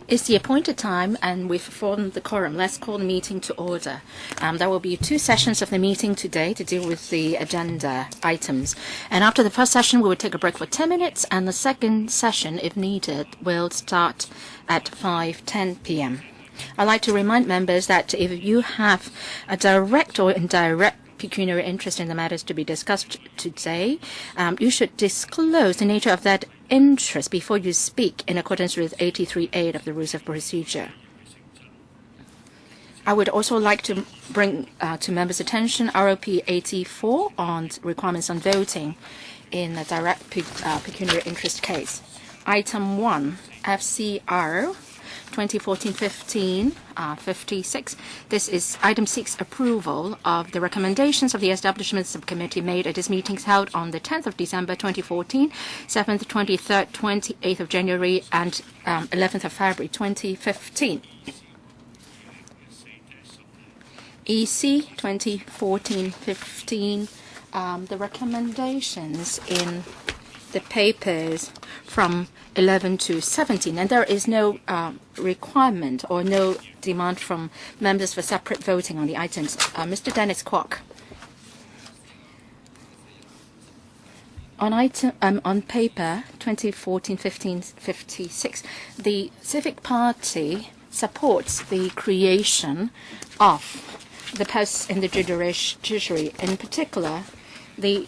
It's the appointed time, and we've formed the quorum. Let's call the meeting to order. There will be 2 sessions of the meeting today to deal with the agenda items. And after the first session, we will take a break for 10 minutes, and the second session, if needed, will start at 5:10 p.m. I'd like to remind members that if you have a direct or indirect pecuniary interest in the matters to be discussed today, you should disclose the nature of that interest before you speak in accordance with 83(8) of the Rules of Procedure. I would also like to bring to members' attention ROP 84 on requirements on voting in a direct pecuniary interest case. Item 1, FCR 2014-15-56. This is item 6, approval of the recommendations of the Establishment Subcommittee made at its meetings held on the 10th of December 2014, 7th, 23rd, 28th of January, and 11th of February 2015. EC 2014-15, the recommendations in the papers from 11 to 17, and there is no requirement or no demand from members for separate voting on the items. Mr. Dennis Kwok. On paper 2014-15-56, the Civic Party supports the creation of the posts in the judiciary. In particular, the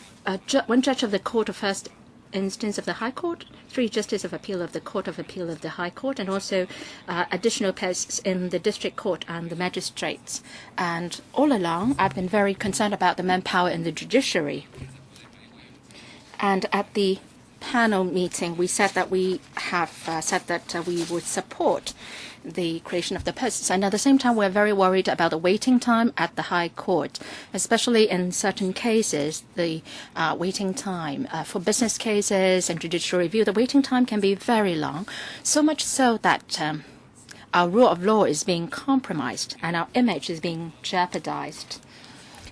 one judge of the Court of First Instance of the High Court, 3 Justices of Appeal of the Court of Appeal of the High Court, and also additional posts in the District Court and the magistrates. And all along, I've been very concerned about the manpower in the judiciary. And at the panel meeting, we said that we would support the creation of the posts. And at the same time, we're very worried about the waiting time at the High Court, especially in certain cases, the waiting time for business cases and judicial review. The waiting time can be very long, so much so that our rule of law is being compromised and our image is being jeopardized.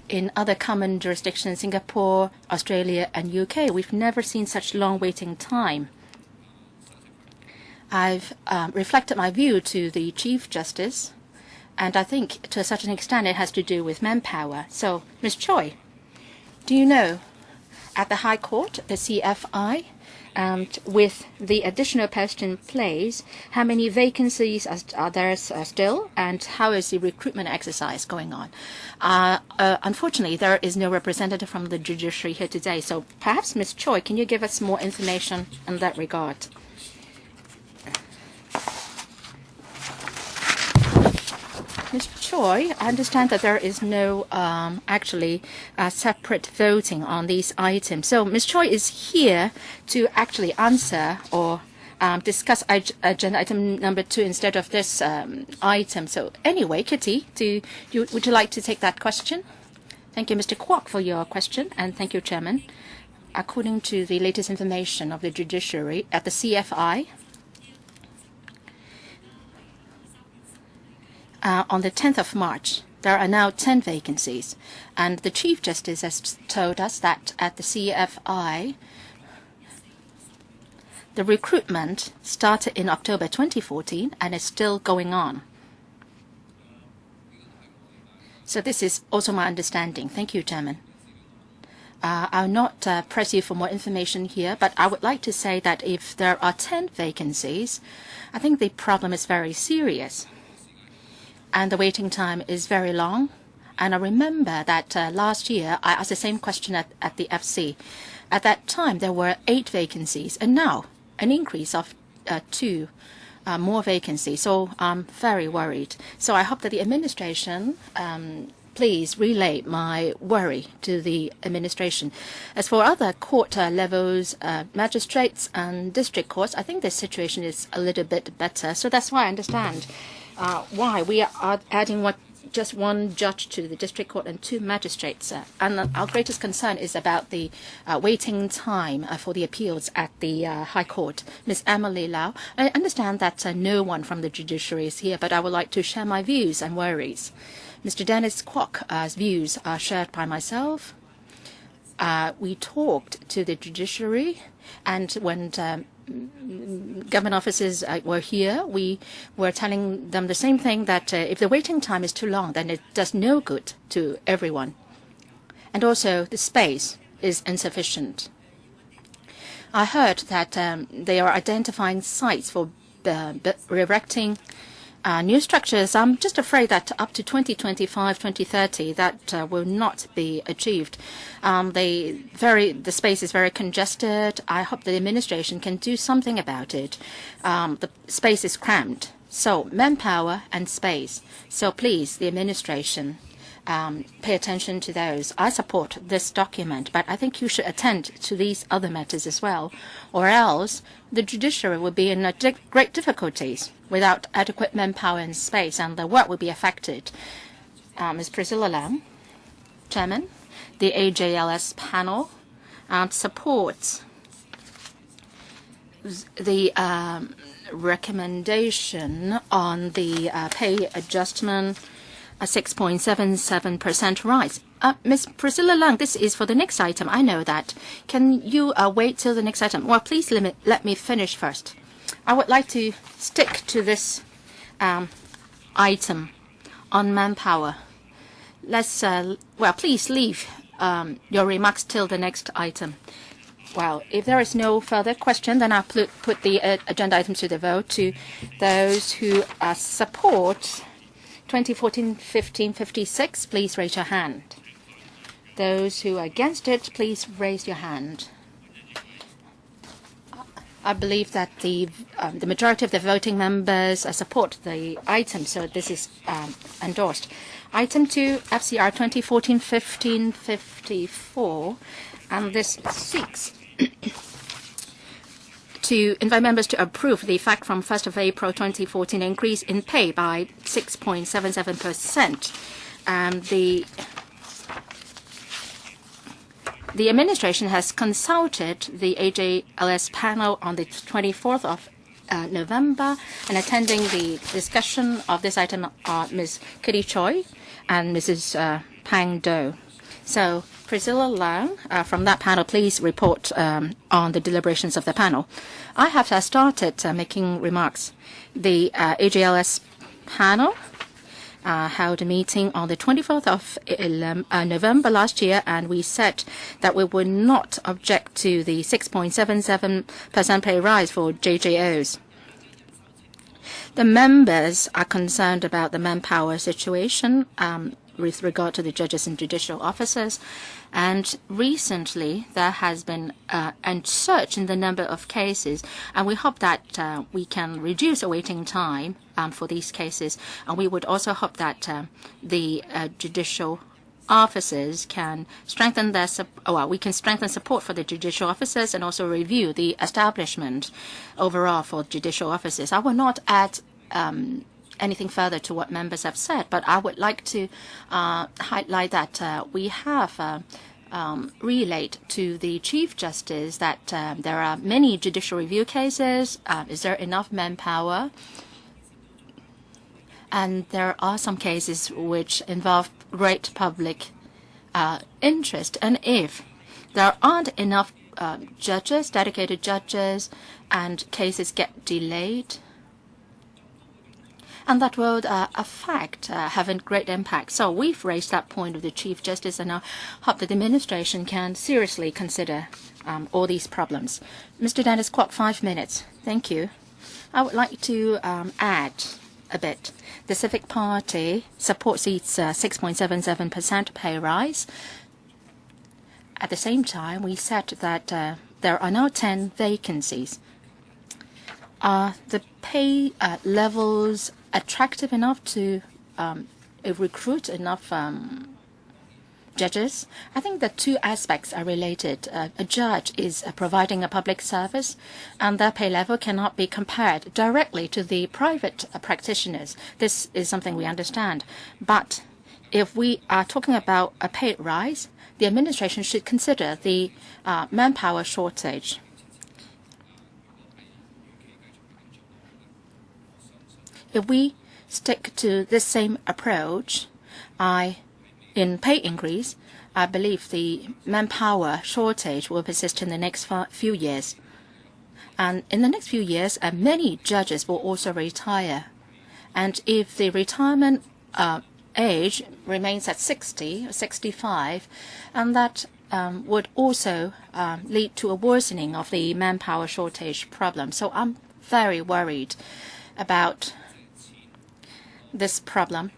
In other common jurisdictions, Singapore, Australia, and UK, we've never seen such long waiting time. I've reflected my view to the Chief Justice, and I think to a certain extent it has to do with manpower. So, Ms. Choi, do you know, at the High Court, the CFI, with the additional post in place, how many vacancies are there still, and how is the recruitment exercise going on? Unfortunately, there is no representative from the judiciary here today, so perhaps, Ms. Choi, can you give us more information in that regard? Ms. Choi, I understand that there is no separate voting on these items. So Ms. Choi is here to actually answer or discuss agenda item number 2 instead of this item. So anyway, Kitty, would you like to take that question? Thank you, Mr. Kwok, for your question, and thank you, Chairman. According to the latest information of the judiciary at the CFI, on the 10th of March, there are now 10 vacancies, and the Chief Justice has told us that at the CFI, the recruitment started in October 2014 and is still going on. So this is also my understanding. Thank you, Chairman. I'll not press you for more information here, but I would like to say that if there are 10 vacancies, I think the problem is very serious. And the waiting time is very long. And I remember that last year I asked the same question at the FC. At that time, there were 8 vacancies, and now an increase of 2 more vacancies. So I'm very worried. So I hope that the administration please relay my worry to the administration. As for other court levels, magistrates and district courts, I think the situation is a little bit better. So that's why I understand why we are adding just 1 judge to the district court and 2 magistrates. And our greatest concern is about the waiting time for the appeals at the High Court. Ms. Emily Lau, I understand that no one from the judiciary is here, but I would like to share my views and worries. Mr. Dennis Kwok's views are shared by myself. We talked to the judiciary, and when government officers were here, we were telling them the same thing, that if the waiting time is too long, then it does no good to everyone. And also, the space is insufficient. I heard that they are identifying sites for erecting new structures. I'm just afraid that up to 2025, 2030, that will not be achieved. The space is very congested. I hope the administration can do something about it. The space is cramped. So manpower and space. So please, the administration, pay attention to those. I support this document, but I think you should attend to these other matters as well, or else the judiciary will be in great difficulties without adequate manpower and space, and the work will be affected. Ms. Priscilla Lang, Chairman, the AJLS panel supports the recommendation on the pay adjustment, a 6.77% rise. Ms. Priscilla Lang, this is for the next item. I know that. Can you wait till the next item? Well, please let me finish first. I would like to stick to this item on manpower. Please leave your remarks till the next item. Well, if there is no further question, then I'll put the agenda item to the vote. To those who support 2014-15-56, please raise your hand. Those who are against it, please raise your hand. I believe that the majority of the voting members support the item, so this is endorsed. Item 2, FCR 2014-15-54, and this seeks to invite members to approve the effect from 1st of April 2014 increase in pay by 6.77%. The administration has consulted the AJLS panel on the 24th of November, and attending the discussion of this item are Ms. Kitty Choi and Mrs. Pang Do. So, Priscilla Lang, from that panel, please report on the deliberations of the panel. I have started making remarks. The AJLS panel held a meeting on the 24th of November last year, and we said that we would not object to the 6.77% pay rise for JJOs. The members are concerned about the manpower situation with regard to the judges and judicial officers. And recently, there has been a surge in the number of cases, and we hope that we can reduce the waiting time for these cases. And we would also hope that the judicial officers can strengthen we can strengthen support for the judicial officers and also review the establishment overall for judicial officers. I will not add anything further to what members have said, but I would like to highlight that we have relayed to the Chief Justice that there are many judicial review cases. Is there enough manpower? And there are some cases which involve great public interest. And if there aren't enough judges, dedicated judges, and cases get delayed, and that will affect having great impact. So we've raised that point with the Chief Justice, and I hope that the administration can seriously consider all these problems. Mr. Dennis Kwok, 5 minutes. Thank you. I would like to add a bit. The Civic Party supports its 6.77% pay rise. At the same time, we said that there are now 10 vacancies. Are the pay levels attractive enough to recruit enough judges? I think the two aspects are related. A judge is providing a public service, and their pay level cannot be compared directly to the private practitioners. This is something we understand. But if we are talking about a pay rise, the administration should consider the manpower shortage. If we stick to this same approach, in pay increase, I believe the manpower shortage will persist in the next few years. And in the next few years, many judges will also retire. And if the retirement age remains at 60 or 65, and that would also lead to a worsening of the manpower shortage problem. So I'm very worried about this problem.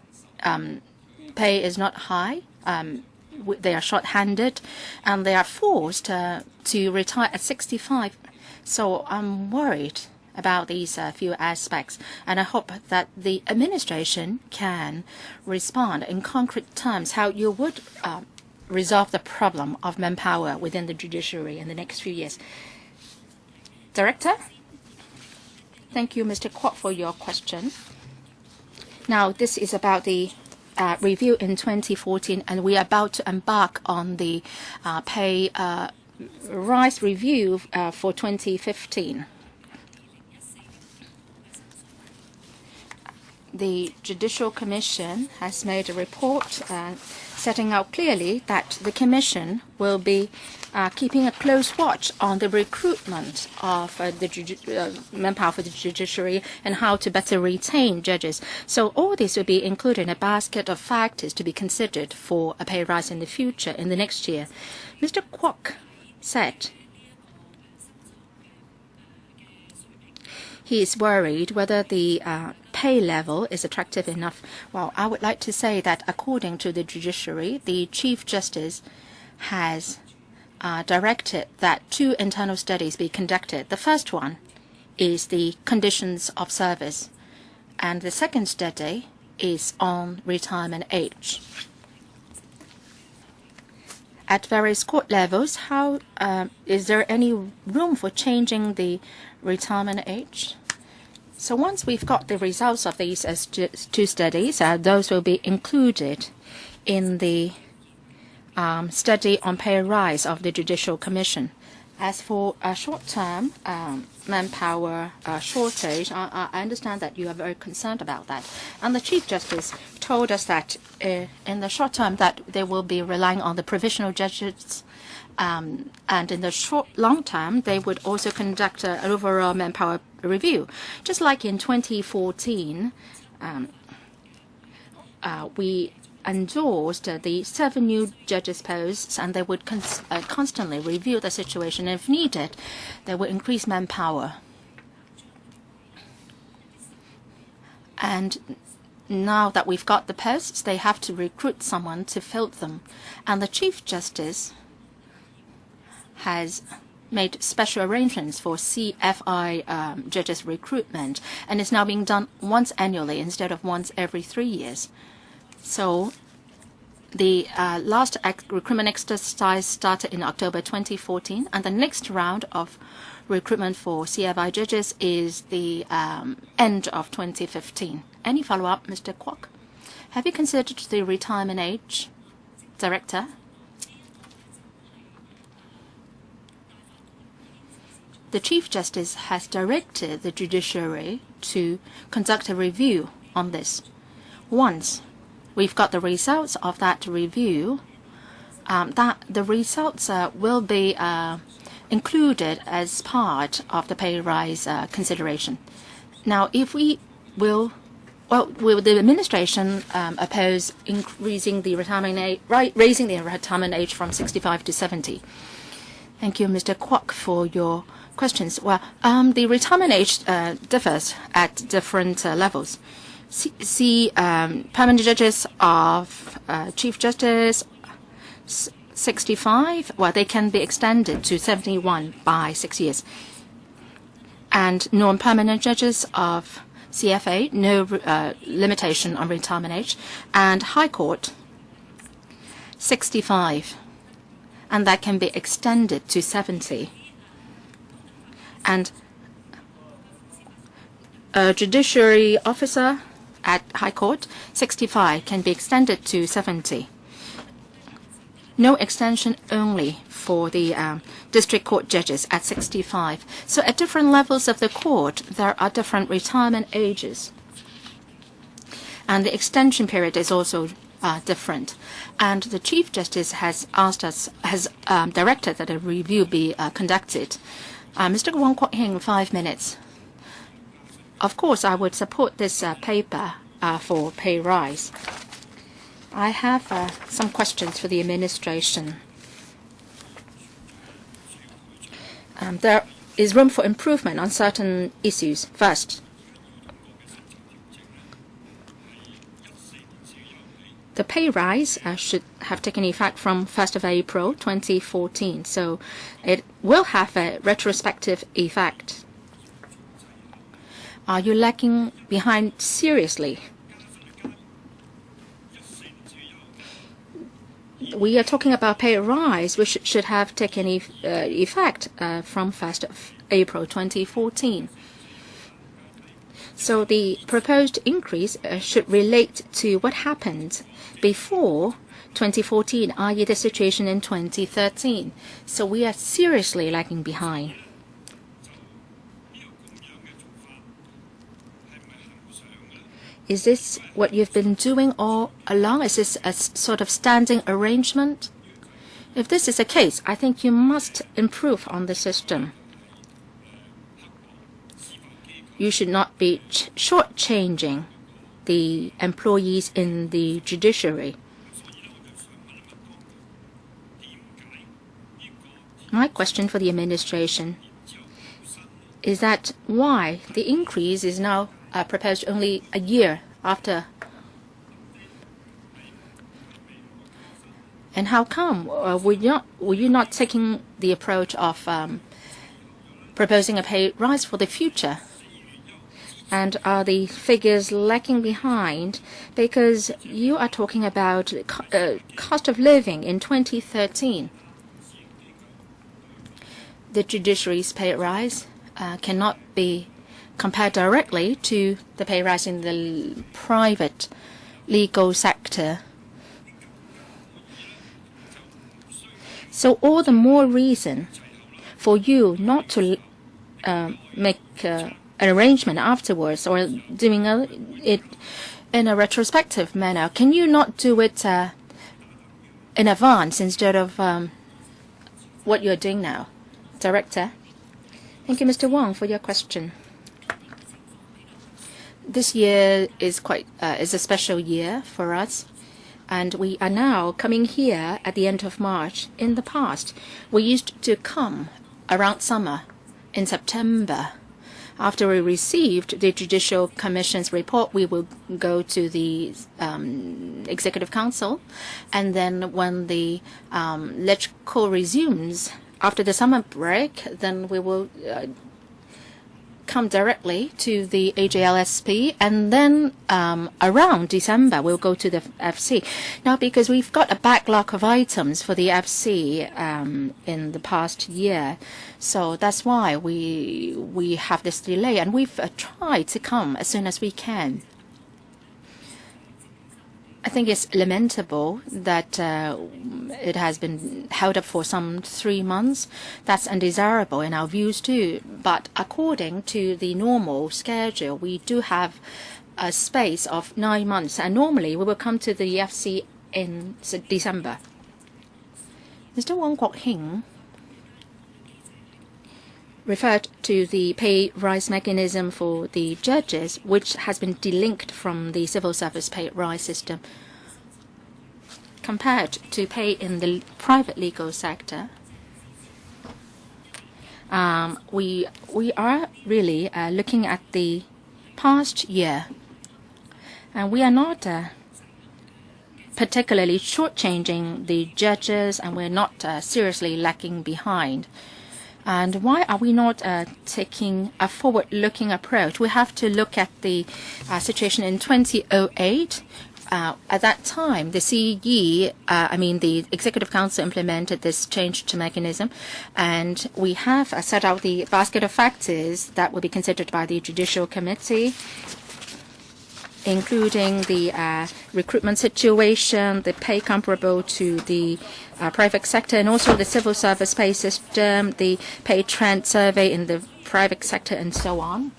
Pay is not high. They are short-handed, and they are forced to retire at 65. So I'm worried about these few aspects, and I hope that the administration can respond in concrete terms how you would resolve the problem of manpower within the judiciary in the next few years. Director? Thank you, Mr. Kwok, for your question. Now, this is about the review in 2014, and we are about to embark on the pay rise review for 2015. The Judicial Commission has made a report setting out clearly that the Commission will be keeping a close watch on the recruitment of the manpower for the judiciary and how to better retain judges. So all this will be included in a basket of factors to be considered for a pay rise in the future, in the next year. Mr. Kwok said he is worried whether the pay level is attractive enough. Well, I would like to say that according to the judiciary, the Chief Justice has directed that 2 internal studies be conducted. The first one is the conditions of service, and the second study is on retirement age. At various court levels, how is there any room for changing the retirement age? So once we've got the results of these 2 studies, those will be included in the study on pay rise of the Judicial Commission. As for a short-term manpower shortage, I understand that you are very concerned about that. And the Chief Justice told us that in the short term that they will be relying on the provisional judges, and in the long term, they would also conduct an overall manpower review. Just like in 2014, we endorsed the 7 new judges' posts, and they would constantly review the situation. If needed, they would increase manpower. And now that we've got the posts, they have to recruit someone to fill them. And the Chief Justice has made special arrangements for CFI judges recruitment, and it's now being done once annually instead of once every 3 years. So the last recruitment exercise started in October 2014, and the next round of recruitment for CFI judges is the end of 2015. Any follow-up, Mr. Kwok? Have you considered the retirement age, Director? The Chief Justice has directed the judiciary to conduct a review on this. Once we've got the results of that review, the results will be included as part of the pay rise consideration. Now, if we will the administration oppose increasing the retirement age, raising the retirement age from 65 to 70? Thank you, Mr. Kwok, for your questions. Well, the retirement age differs at different levels. Permanent judges of Chief Justice 65, well, they can be extended to 71 by 6 years. And non-permanent judges of CFA, no limitation on retirement age. And High Court, 65, and that can be extended to 70. And a judiciary officer at High Court, 65, can be extended to 70. No extension only for the district court judges at 65. So at different levels of the court, there are different retirement ages. And the extension period is also different. And the Chief Justice has directed that a review be conducted Mr. Wong Kwok Hing, 5 minutes. Of course, I would support this paper for pay rise. I have some questions for the administration. There is room for improvement on certain issues. First, the pay rise should have taken effect from 1st of April 2014, so it will have a retrospective effect. Are you lagging behind seriously? We are talking about pay rise, which should have taken effect from 1st of April 2014. So the proposed increase should relate to what happened before 2014, i.e. the situation in 2013. So we are seriously lagging behind. Is this what you've been doing all along? Is this a sort of standing arrangement? If this is the case, I think you must improve on the system. You should not be shortchanging the employees in the judiciary. My question for the administration is that why the increase is now proposed only a year after? And how come were you not taking the approach of proposing a pay rise for the future? And are the figures lagging behind because you are talking about cost of living in 2013? The judiciary's pay rise cannot be compared directly to the pay rise in the private legal sector. So all the more reason for you not to make an arrangement afterwards or doing it in a retrospective manner. Can you not do it in advance instead of what you're doing now? Director. Thank you, Mr. Wong, for your question. This year is is a special year for us, and we are now coming here at the end of March. In the past, we used to come around summer in September. After we received the Judicial Commission's report, we will go to the Executive Council, and then when the LegCo resumes after the summer break, then we will come directly to the AJLSP, and then around December we'll go to the FC. Now, because we've got a backlog of items for the FC in the past year, so that's why we have this delay, and we've tried to come as soon as we can. I think it's lamentable that it has been held up for some 3 months. That's undesirable in our views too. But according to the normal schedule, we do have a space of 9 months, and normally we will come to the FC in December. Mr. Wong Kwok Hing referred to the pay rise mechanism for the judges, which has been delinked from the civil service pay rise system. Compared to pay in the private legal sector, we are really looking at the past year, and we are not particularly shortchanging the judges, and we're not seriously lagging behind. And why are we not taking a forward-looking approach? We have to look at the situation in 2008. At that time, the CE, the Executive Council implemented this change to mechanism, and we have set out the basket of factors that will be considered by the Judicial Committee, including the recruitment situation, the pay comparable to the private sector, and also the civil service pay system, the pay trend survey in the private sector, and so on.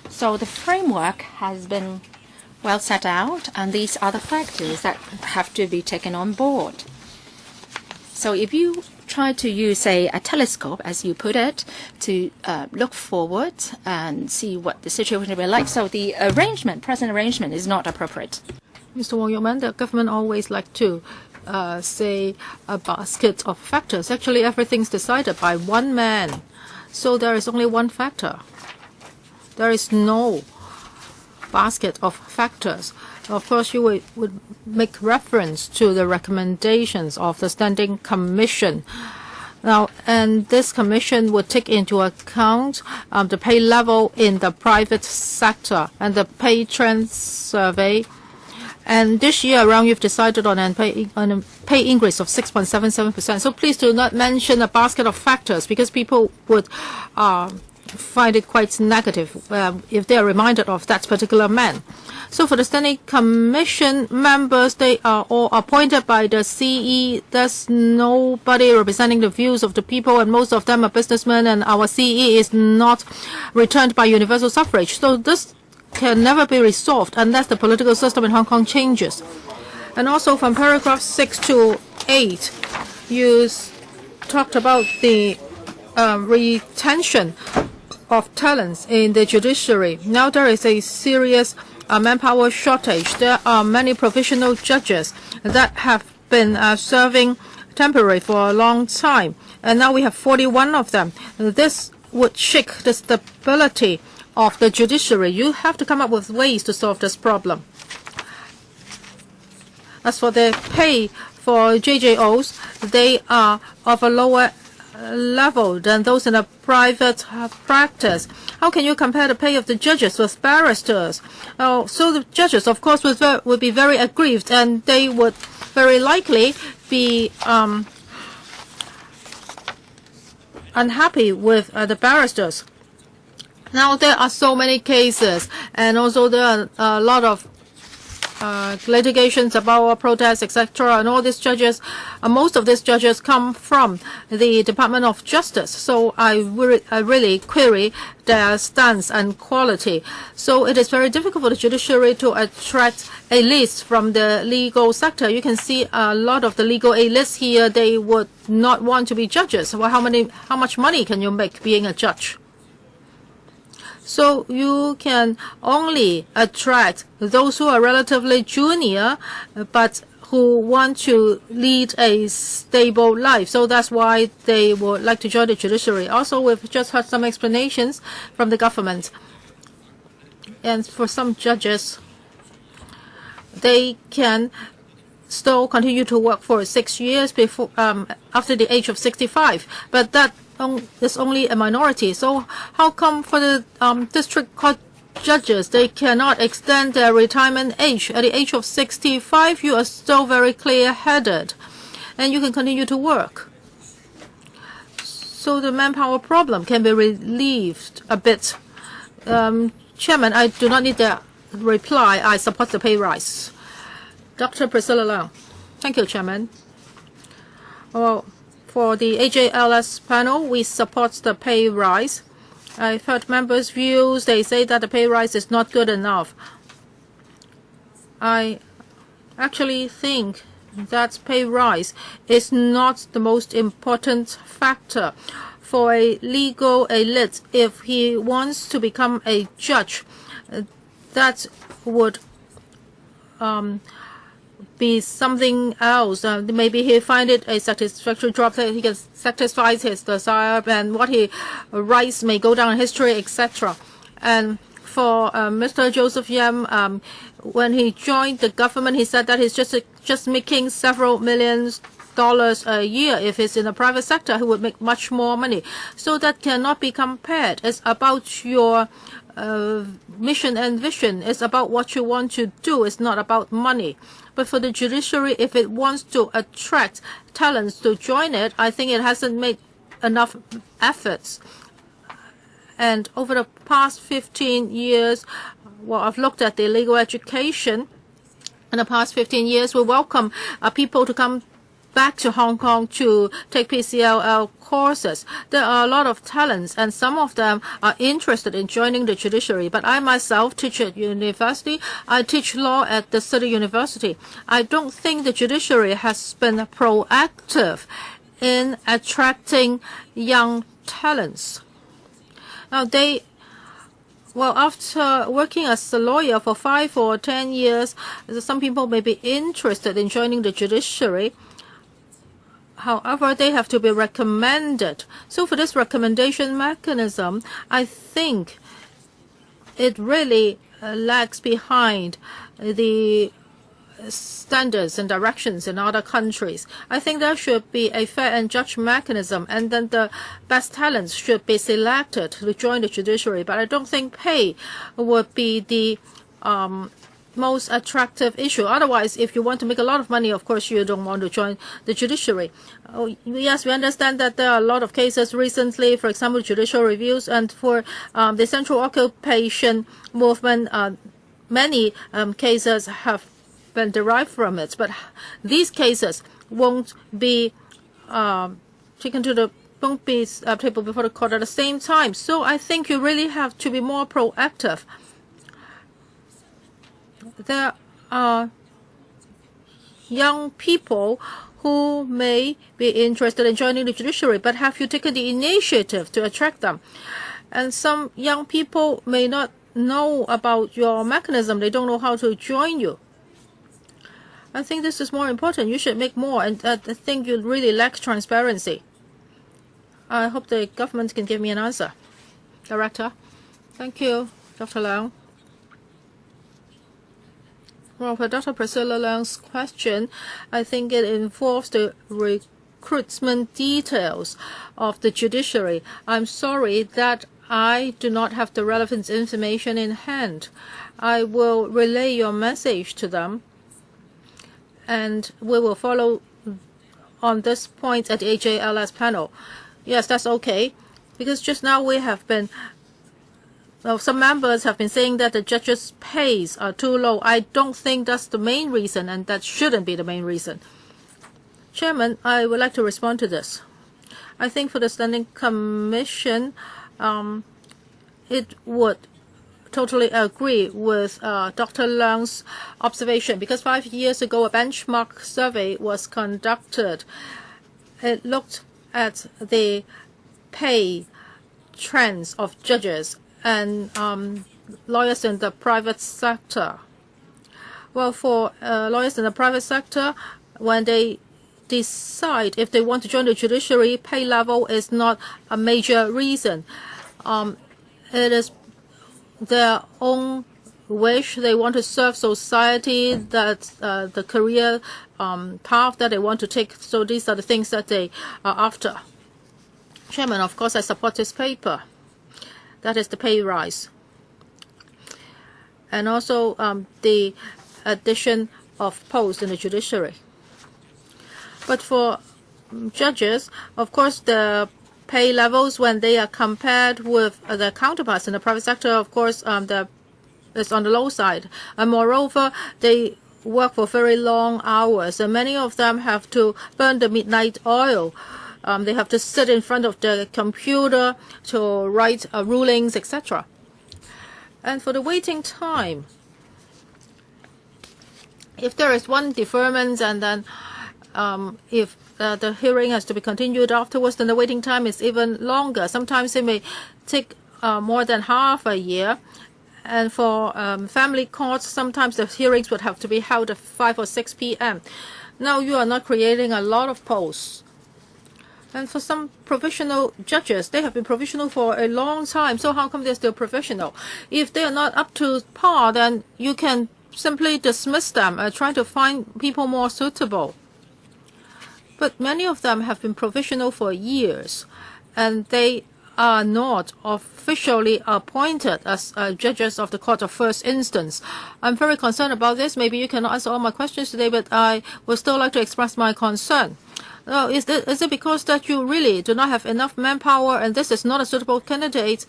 So the framework has been well set out, and these are the factors that have to be taken on board. So if you try to use a telescope, as you put it, to look forward and see what the situation will be like. So the present arrangement is not appropriate. Mr. Wong Yong-man, the government always like to say a basket of factors. Actually, everything's decided by one man. So there is only one factor. There is no basket of factors. Of course, you would make reference to the recommendations of the Standing Commission. Now, and this commission would take into account the pay level in the private sector and the pay trend survey. And this year around, you've decided on a pay increase of 6.77%. So please do not mention a basket of factors, because people would find it quite negative if they are reminded of that particular man. So for the Standing Commission members, they are all appointed by the CE. There's nobody representing the views of the people, and most of them are businessmen, and our CE is not returned by universal suffrage. So this can never be resolved unless the political system in Hong Kong changes. And also from paragraph 6 to 8, you talked about the retention of talents in the judiciary. Now there is a serious manpower shortage. There are many professional judges that have been serving temporary for a long time, and now we have 41 of them. This would shake the stability of the judiciary. You have to come up with ways to solve this problem. As for the pay for JJOs, they are of a lower level than those in a private practice. How can you compare the pay of the judges with barristers? So the judges, of course, would be very aggrieved, and they would very likely be unhappy with the barristers. Now there are so many cases, and also there are a lot of litigations about protests, etc. And all these judges, most of these judges come from the Department of Justice. So I really query their stance and quality. So it is very difficult for the judiciary to attract elites from the legal sector. You can see a lot of the legal elites here. They would not want to be judges. Well, how much money can you make being a judge? So you can only attract those who are relatively junior, but who want to lead a stable life. So that's why they would like to join the judiciary. Also, we've just heard some explanations from the government. And for some judges, they can still continue to work for 6 years before after the age of 65. But that is only a minority. So how come for the district court judges, they cannot extend their retirement age? At the age of 65, you are still very clear-headed, and you can continue to work. So the manpower problem can be relieved a bit. Chairman, I do not need the reply. I support the pay rise. Dr. Priscilla Leung. Thank you, Chairman. Well, for the AJLS panel, we support the pay rise. I've heard members' views. They say that the pay rise is not good enough. I actually think that pay rise is not the most important factor. For a legal elite, if he wants to become a judge, that would be something else. Maybe he find it a satisfactory job that he can satisfy his desire, and what he writes may go down in history, etc. And for Mr. Joseph Yam, when he joined the government, he said that he's just making several $millions a year. If it's in the private sector, he would make much more money. So that cannot be compared. It's about your mission and vision. It's about what you want to do. It's not about money. But for the judiciary, if it wants to attract talents to join it, I think it hasn't made enough efforts. And over the past 15 years, well, I've looked at the legal education. In the past 15 years, we welcome people to come back to Hong Kong to take PCLL courses. There are a lot of talents, and some of them are interested in joining the judiciary. But I myself teach at university. I teach law at the City University. I don't think the judiciary has been proactive in attracting young talents. Now, after working as a lawyer for 5 or 10 years, some people may be interested in joining the judiciary. However, they have to be recommended. So for this recommendation mechanism, I think it really lags behind the standards and directions in other countries. I think there should be a fair and just mechanism, and then the best talents should be selected to join the judiciary. But I don't think pay would be the most attractive issue. Otherwise, if you want to make a lot of money, of course, you don't want to join the judiciary. Yes, we understand that there are a lot of cases recently, for example, judicial reviews, and for the central occupation movement, many cases have been derived from it. But these cases won't be taken to the won't be tabled before the court at the same time. So I think you really have to be more proactive. There are young people who may be interested in joining the judiciary, but have you taken the initiative to attract them? And some young people may not know about your mechanism. They don't know how to join you. I think this is more important. You should make more, and I think you really lack transparency. I hope the government can give me an answer. Director. Thank you, Dr. Leung. Well, for Dr. Priscilla Leung's question, I think it involves the recruitment details of the judiciary. I'm sorry that I do not have the relevant information in hand. I will relay your message to them, and we will follow on this point at the HALS panel. Yes, that's okay, because just now we have been some members have been saying that the judges' pays are too low. I don't think that's the main reason, and that shouldn't be the main reason. Chairman, I would like to respond to this. I think for the Standing Commission, it would totally agree with Dr. Leung's observation, because 5 years ago a benchmark survey was conducted. It looked at the pay trends of judges and lawyers in the private sector. Well, for lawyers in the private sector, when they decide if they want to join the judiciary, pay level is not a major reason. It is their own wish. They want to serve society, that the career path that they want to take. So these are the things that they are after. Chairman, of course, I support this paper. That is the pay rise. And also the addition of posts in the judiciary. But for judges, of course, the pay levels, when they are compared with their counterparts in the private sector, of course, it's on the low side. And moreover, they work for very long hours, and many of them have to burn the midnight oil. They have to sit in front of the computer to write rulings, etc. And for the waiting time, if there is one deferment and then if the hearing has to be continued afterwards, then the waiting time is even longer. Sometimes it may take more than half a year. And for family courts, sometimes the hearings would have to be held at 5 or 6 p.m. Now you are not creating a lot of posts. And for some provisional judges, they have been provisional for a long time. So how come they're still provisional? If they are not up to par, then you can simply dismiss them and try to find people more suitable. But many of them have been provisional for years, and they are not officially appointed as judges of the Court of First Instance. I'm very concerned about this. Maybe you cannot answer all my questions today, but I would still like to express my concern. Is it because that you really do not have enough manpower and this is not a suitable candidate?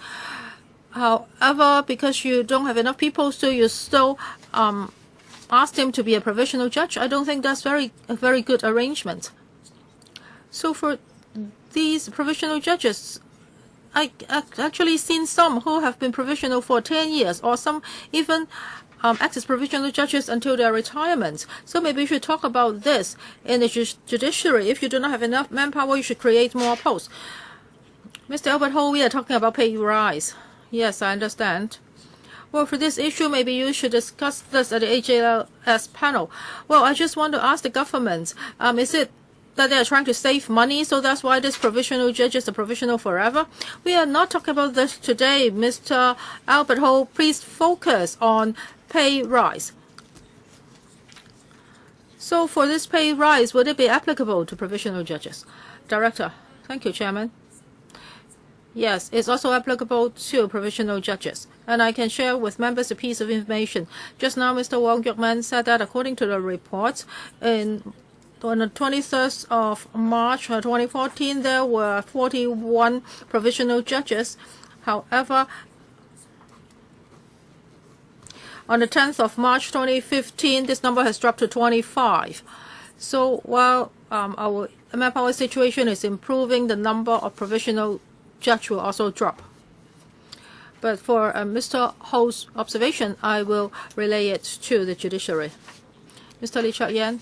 However, because you don't have enough people, so you still asked him to be a provisional judge? I don't think that's a very good arrangement. So for these provisional judges, actually seen some who have been provisional for 10 years, or some even act as provisional judges until their retirement. So maybe you should talk about this in the judiciary. If you do not have enough manpower, you should create more posts. Mr. Albert Ho, we are talking about pay rise. Yes, I understand. Well, for this issue, maybe you should discuss this at the AJLS panel. Well, I just want to ask the government, is it that they are trying to save money, so that's why this provisional judges are provisional forever? We are not talking about this today, Mr. Albert Ho. Please focus on pay rise. So for this pay rise, would it be applicable to provisional judges? Director. Thank you, Chairman. Yes, it's also applicable to provisional judges. And I can share with members a piece of information. Just now, Mr. Wong Yuk-man said that according to the report, on the 23rd of March 2014, there were 41 provisional judges. However, on the 10th of March 2015, this number has dropped to 25. So while our manpower situation is improving, the number of provisional judge will also drop. But for Mr. Ho's observation, I will relay it to the judiciary. Mr. Lee Chuk-yen,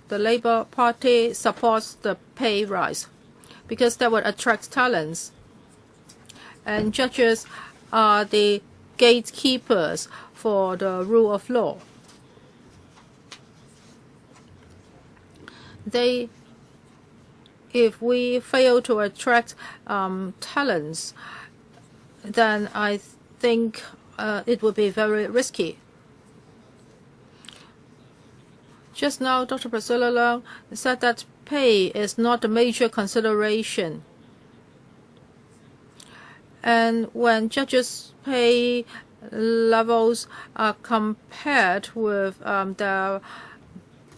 the Labour Party supports the pay rise because that would attract talents. And judges are the gatekeepers for the rule of law. If we fail to attract talents, then I think it would be very risky. Just now, Dr. Priscilla Leung said that pay is not a major consideration. And when judges' pay levels are compared with their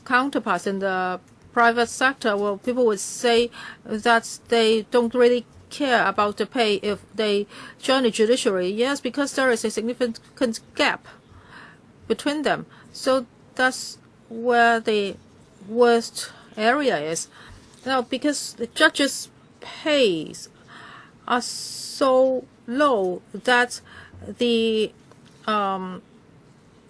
counterparts in the private sector, well, people would say that they don't really care about the pay if they join the judiciary. Yes, because there is a significant gap between them. So that's where the worst area is. Now, because the judges' pays are so low that the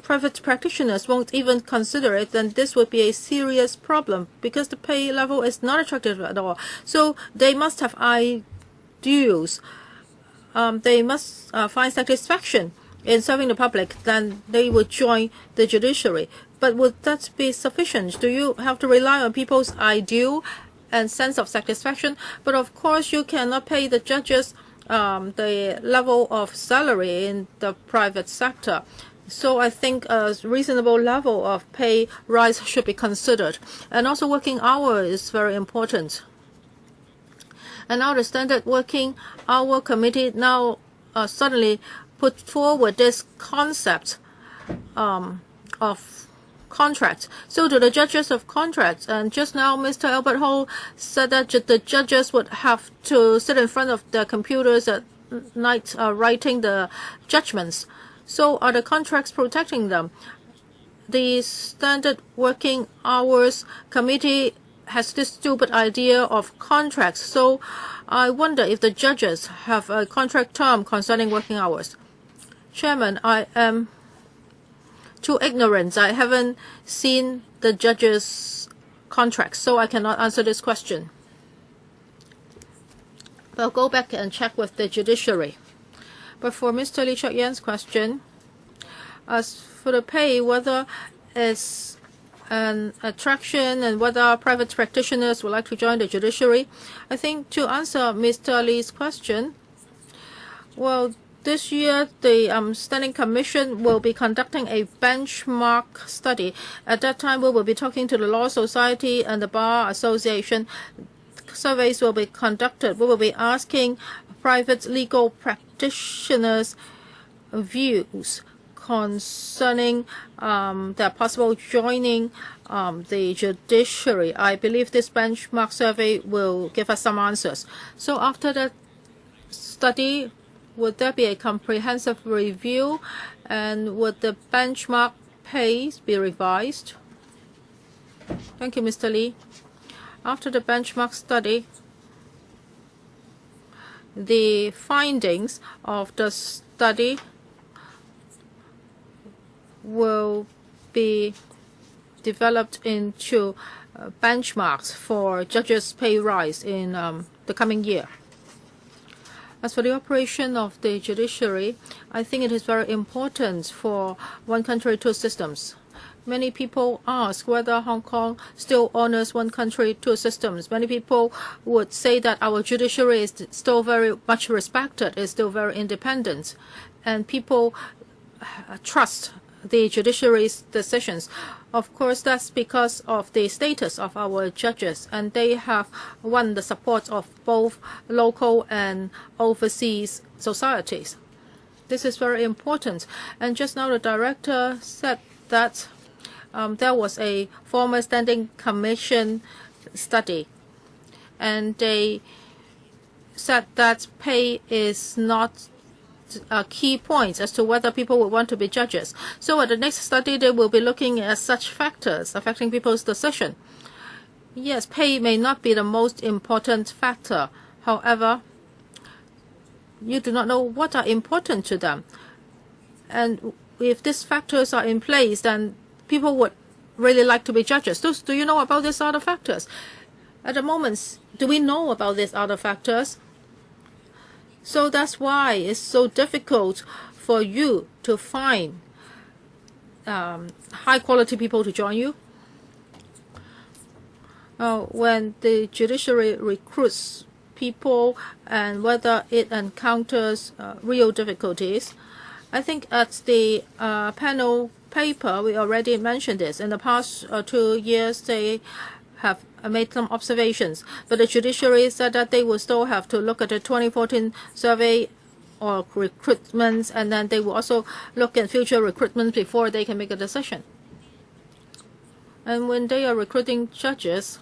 private practitioners won't even consider it, then this would be a serious problem because the pay level is not attractive at all. So they must have ideals. They must find satisfaction in serving the public, then they would join the judiciary. But would that be sufficient? Do you have to rely on people's ideal and sense of satisfaction? But of course, you cannot pay the judges the level of salary in the private sector. So I think a reasonable level of pay rise should be considered. And also working hour is very important. And now the Standard Working Hour Committee now suddenly put forward this concept of contracts. So to the judges of contracts, and just now Mr. Albert Ho said that the judges would have to sit in front of their computers at night writing the judgments. So are the contracts protecting them? The Standard Working Hours Committee has this stupid idea of contracts. So I wonder if the judges have a contract term concerning working hours. Chairman, I am too ignorant. I haven't seen the judges' contracts, so I cannot answer this question. But I'll go back and check with the judiciary. But for Mr. Lee Chuk-yen's question, as for the pay, whether it's an attraction and whether private practitioners would like to join the judiciary, I think to answer Mr. Lee's question, well, this year the Standing Commission will be conducting a benchmark study. At that time, we will be talking to the Law Society and the Bar Association. Surveys will be conducted. We will be asking private legal practitioners' views concerning their possible joining the judiciary. I believe this benchmark survey will give us some answers. So after that study, would there be a comprehensive review, and would the benchmark pays be revised? Thank you, Mr. Lee. After the benchmark study, the findings of the study will be developed into benchmarks for judges' pay rise in the coming year. As for the operation of the judiciary, I think it is very important for one country, two systems. Many people ask whether Hong Kong still honors one country, two systems. Many people would say that our judiciary is still very much respected, is still very independent, and people trust the judiciary's decisions. Of course, that's because of the status of our judges, and they have won the support of both local and overseas societies. This is very important. And just now the director said that there was a former standing commission study, and they said that pay is not a key point as to whether people would want to be judges. So at the next study, they will be looking at such factors affecting people's decision. Yes, pay may not be the most important factor. However, you do not know what are important to them. And if these factors are in place, then people would really like to be judges. Do you know about these other factors? At the moment, do we know about these other factors? So that's why it's so difficult for you to find high-quality people to join you. When the judiciary recruits people and whether it encounters real difficulties, I think at the panel paper, we already mentioned this. In the past 2 years, they have made some observations, but the judiciary said that they will still have to look at the 2014 survey or recruitments, and then they will also look at future recruitment before they can make a decision. And when they are recruiting judges,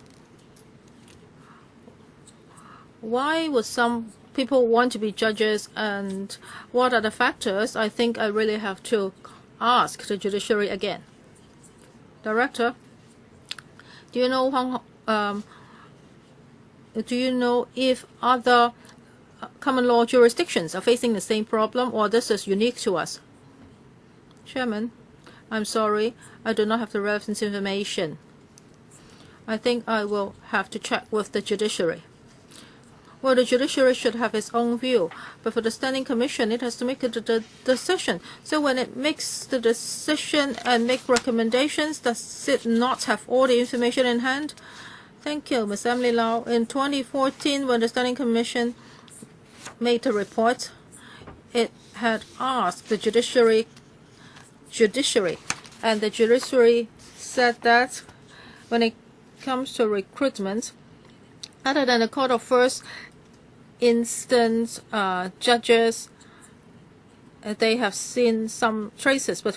why would some people want to be judges, and what are the factors? I think I really have to ask the judiciary again. Director, do you know if other common law jurisdictions are facing the same problem, or this is unique to us? Chairman, I'm sorry, I do not have the relevant information. I think I will have to check with the judiciary. Well, the judiciary should have its own view, but for the Standing Commission, it has to make the decision. So when it makes the decision and make recommendations, does it not have all the information in hand? Thank you, Ms. Emily Lau. In 2014, when the Standing Commission made a report, it had asked the judiciary, and the judiciary said that when it comes to recruitment, other than the Court of First Instance judges, they have seen some traces, but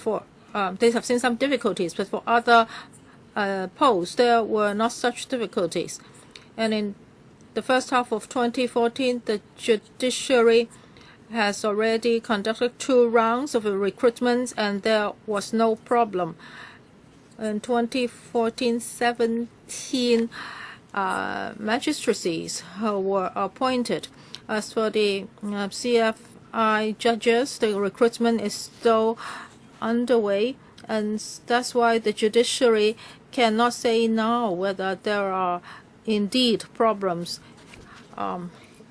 they have seen some difficulties. But for other posts, there were not such difficulties. And in the first half of 2014, the judiciary has already conducted 2 rounds of recruitment, and there was no problem. In 2014-17, magistracies were appointed. As for the CFI judges, the recruitment is still underway, and that's why the judiciary cannot say now whether there are indeed problems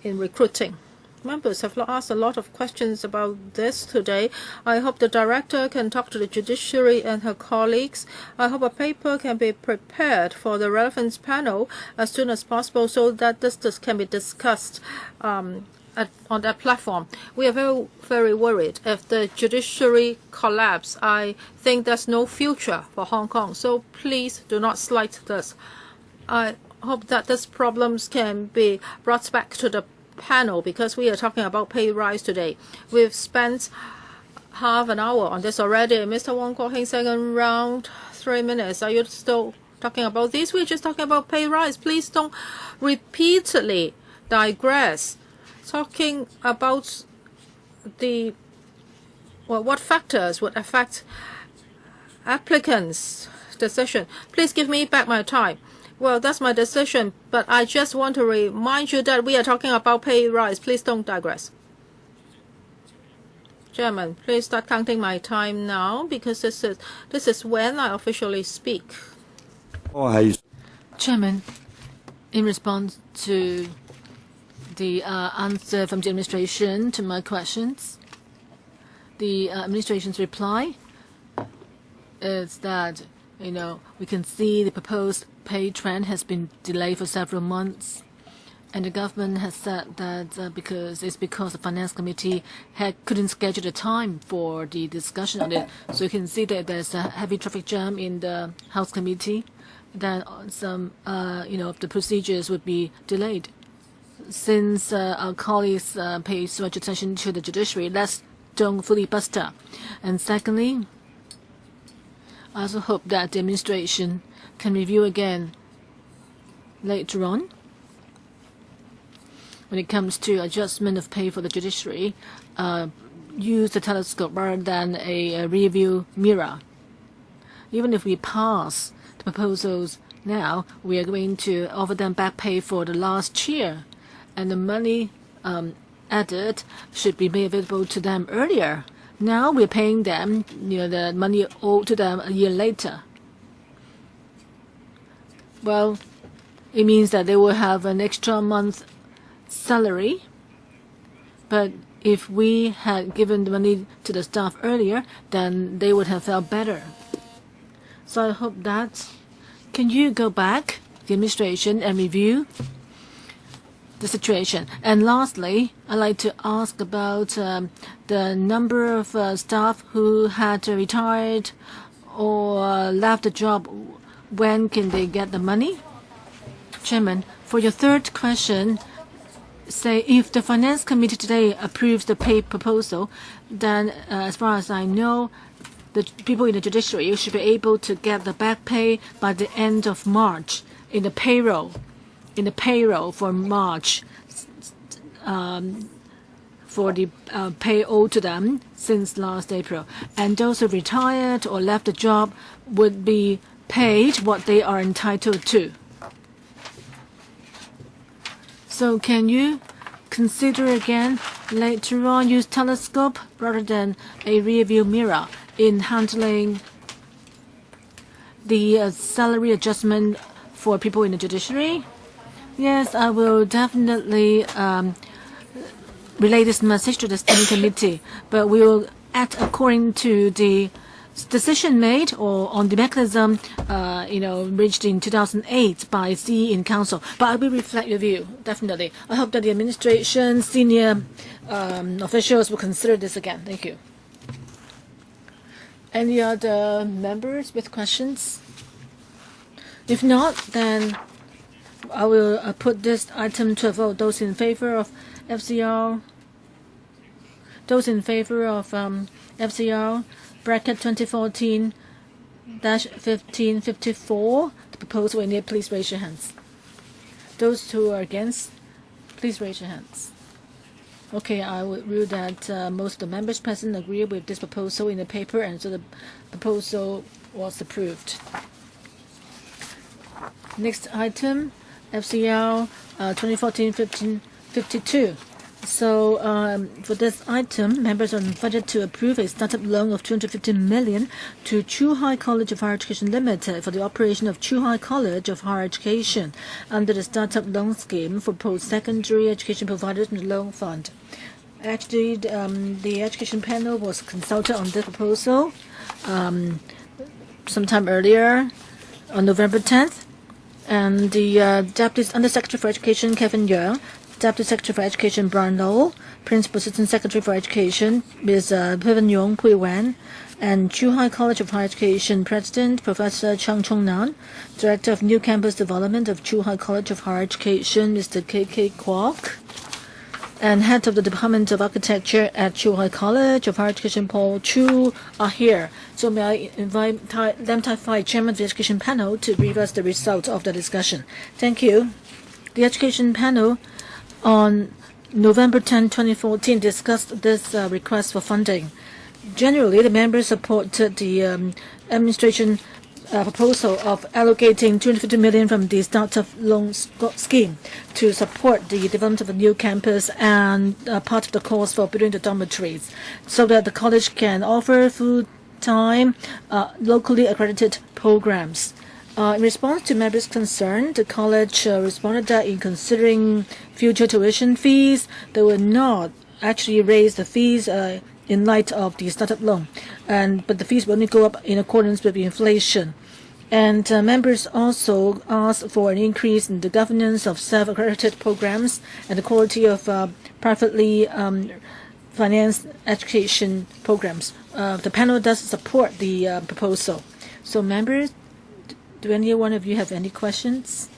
in recruiting. Members have asked a lot of questions about this today. I hope the director can talk to the judiciary and her colleagues. I hope a paper can be prepared for the relevant panel as soon as possible so that this can be discussed on that platform. We are very, very worried. If the judiciary collapse, I think there's no future for Hong Kong. So please do not slight this. I hope that these problems can be brought back to the panel, because we are talking about pay rise today. We've spent half an hour on this already. Mr. Wong Kwok-heng, second round, 3 minutes. Are you still talking about this? We're just talking about pay rise. Please don't repeatedly digress. Talking about what factors would affect applicants' decision. Please give me back my time. Well, that's my decision, but I just want to remind you that we are talking about pay rise. Please don't digress. Chairman, please start counting my time now because this is when I officially speak. Chairman, in response to the answer from the administration to my questions, the administration's reply is that, we can see the proposed pay trend has been delayed for several months. And the government has said that because the Finance Committee couldn't schedule the time for the discussion on it. So you can see that there's a heavy traffic jam in the House Committee. Then some, the procedures would be delayed. Since our colleagues pay so much attention to the judiciary, let's don't filibuster. And secondly, I also hope that the administration can review again later on when it comes to adjustment of pay for the judiciary, use the telescope rather than a review mirror. Even if we pass the proposals now, we are going to offer them back pay for the last year, and the money added should be made available to them earlier. Now we're paying them, the money owed to them a year later. Well, it means that they will have an extra month salary, but if we had given the money to the staff earlier, then they would have felt better. So I hope that can you go back, the administration, and review the situation. And lastly, I'd like to ask about the number of staff who had retired or left the job. When can they get the money? Chairman, for your third question, say if the Finance Committee today approves the pay proposal, then as far as I know, the people in the judiciary should be able to get the back pay by the end of March in the payroll for March for the pay owed to them since last April. And those who retired or left the job would be paid what they are entitled to. So can you consider again later on use telescope rather than a rear view mirror in handling the salary adjustment for people in the judiciary? Yes, I will definitely relay this message to the Standing Committee, but we will act according to the decision made or on the mechanism, reached in 2008 by CE in Council. But I will reflect your view, definitely. I hope that the administration, senior officials will consider this again. Thank you. Any other members with questions? If not, then I will put this item to a vote. Those in favor of FCR? Those in favor of FCR? Bracket 2014-1554, the proposal in it, please raise your hands. Those who are against, please raise your hands. Okay, I would rule that most of the members present agree with this proposal in the paper, and so the proposal was approved. Next item, FCR 2014-1552. So for this item, members are invited to approve a startup loan of 250 million to Chuhai College of Higher Education Limited for the operation of Chuhai College of Higher Education under the startup loan scheme for post-secondary education providers in the loan fund. Actually, the education panel was consulted on this proposal sometime earlier on November 10th, and the Deputy Undersecretary for Education, Kevin Yeung, Deputy Secretary for Education Brian Low, Principal Assistant Secretary for Education Ms. Pivanyong Pui Wan, and Chuhai College of Higher Education President Professor Chang Chung Nan, Director of New Campus Development of Chuhai College of Higher Education Mr. K.K. Kwok, and Head of the Department of Architecture at Chuhai College of Higher Education Paul Chu are here. So may I invite Lam Tai Fai, Chairman of the Education Panel, to brief us the results of the discussion. Thank you. The Education Panel on November 10, 2014, discussed this request for funding. Generally, the members supported the administration proposal of allocating 250 million from the startup loan scheme to support the development of a new campus and part of the cost for building the dormitories, so that the college can offer full-time, locally accredited programs. In response to members' concern, the college responded that in considering future tuition fees, they will not actually raise the fees in light of the startup loan, but the fees will only go up in accordance with inflation. And members also asked for an increase in the governance of self-accredited programs and the quality of privately financed education programs. The panel does support the proposal. So members, do any one of you have any questions?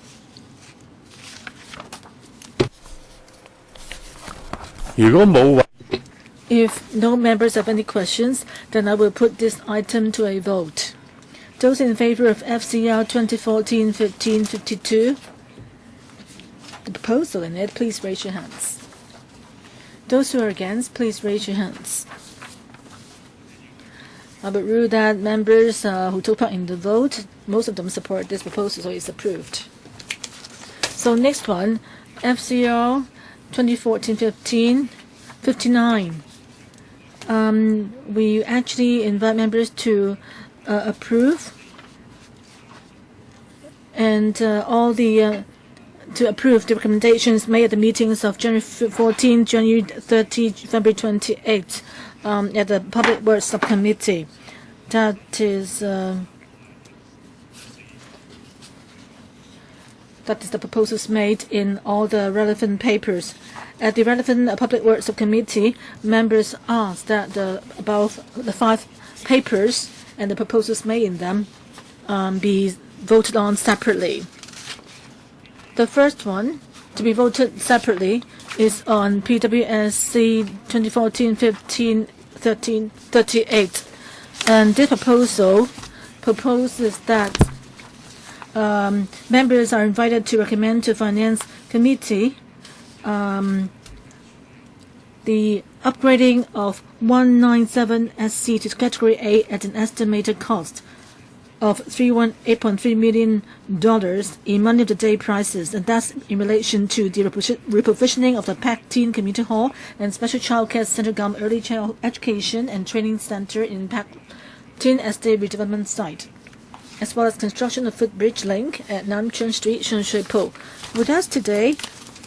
If no members have any questions, then I will put this item to a vote. Those in favor of FCR 2014-15-52, the proposal in it, please raise your hands. Those who are against, please raise your hands. I would rule that members who took part in the vote, most of them support this proposal, so it's approved. So next one, FCR 2014-15-59. We actually invite members to approve and to approve the recommendations made at the meetings of January 14, January 30, February 28 at the Public Works Subcommittee. That is the proposals made in all the relevant papers. At the relevant Public Works Subcommittee, members asked that about the 5 papers and the proposals made in them be voted on separately. The first one to be voted separately is on PWSC 2014-15-38. And this proposal proposes that members are invited to recommend to Finance Committee the upgrading of 197 SC to Category A at an estimated cost of $8.3 million in money of the day prices, and that's in relation to the reprovisioning of the Pac Tin Community Hall and Special Child Care Center Gum Early Child Education and Training Center in Pac Tin Estate Redevelopment Site, as well as construction of footbridge link at Nam Chun Street, Shan Shui Po. With us today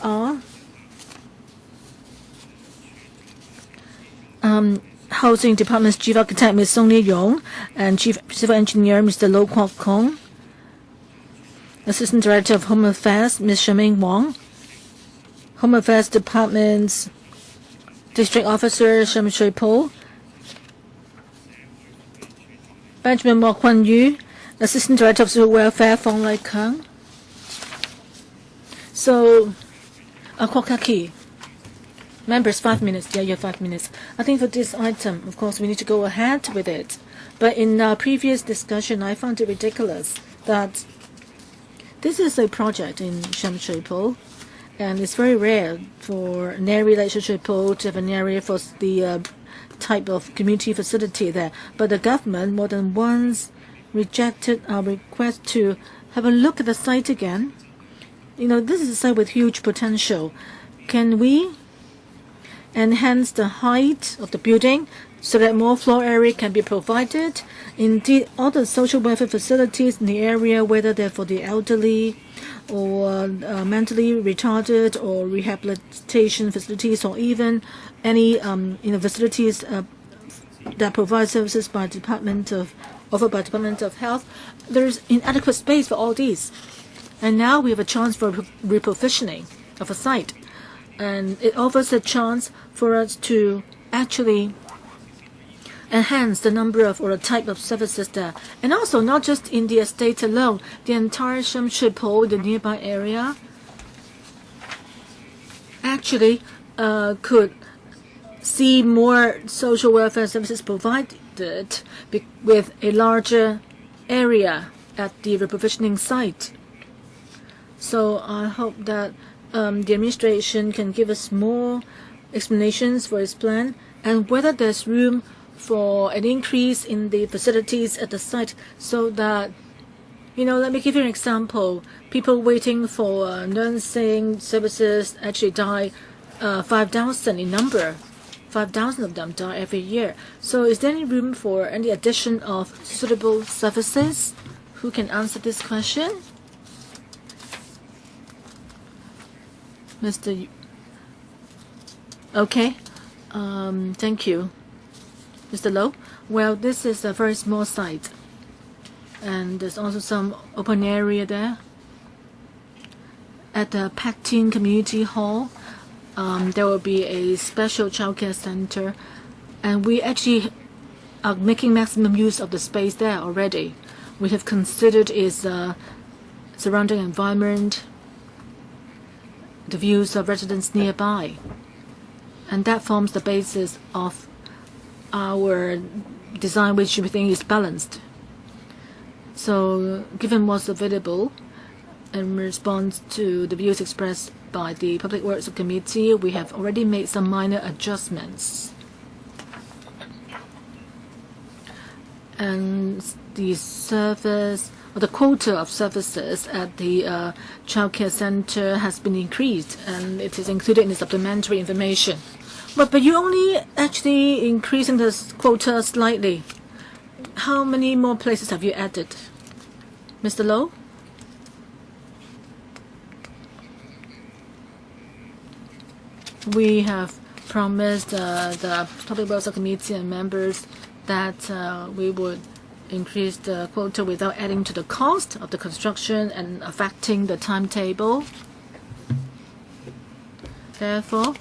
are Housing Department's Chief Architect Ms. Song Li Yong and Chief Civil Engineer Mr. Lo Kwok Kong, Assistant Director of Home Affairs Ms. Shermaine Wong, Home Affairs Department's District Officer Sham Shui Po, Benjamin Mo Kwan Yu, Assistant Director of Social Welfare Fong Lai Kang. So, Kwok Kaki. Members, 5 minutes. Yeah, you have 5 minutes. I think for this item, of course, we need to go ahead with it. But in our previous discussion, I found it ridiculous that this is a project in Sham Shui Po, and it's very rare for an area like Sham Shui Po to have an area for the type of community facility there. But the government more than once rejected our request to have a look at the site again. You know, this is a site with huge potential. Can we enhance the height of the building so that more floor area can be provided? Indeed, all the social welfare facilities in the area, whether they're for the elderly or mentally retarded or rehabilitation facilities, or even any facilities that provide services by offered by Department of Health, there's inadequate space for all these. And now we have a chance for reprovisioning of a site. And it offers a chance for us to actually enhance the number of or the type of services there. And also not just in the estate alone, the entire Sham Shui Po, the nearby area, actually could see more social welfare services provided with a larger area at the reprovisioning site. So I hope that the administration can give us more explanations for its plan and whether there's room for an increase in the facilities at the site so that Let me give you an example. People waiting for nursing services actually die 5,000 in number. 5,000 of them die every year. So is there any room for any addition of suitable services? Who can answer this question? Mr. Okay. Thank you. Mr. Low? Well, this is a very small site. And there's also some open area there. At the Pac-Tin Community Hall, there will be a special childcare center. And we actually are making maximum use of the space there already. We have considered its surrounding environment, the views of residents nearby. And that forms the basis of our design, which we think is balanced. So given what's available, in response to the views expressed by the Public Works Committee, we have already made some minor adjustments. And the service, or the quota of services at the childcare center has been increased, and it is included in the supplementary information. But you only actually increasing the quota slightly. How many more places have you added? Mr. Low? We have promised the Public Works Committee and members that we would increase the quota without adding to the cost of the construction and affecting the timetable. Therefore,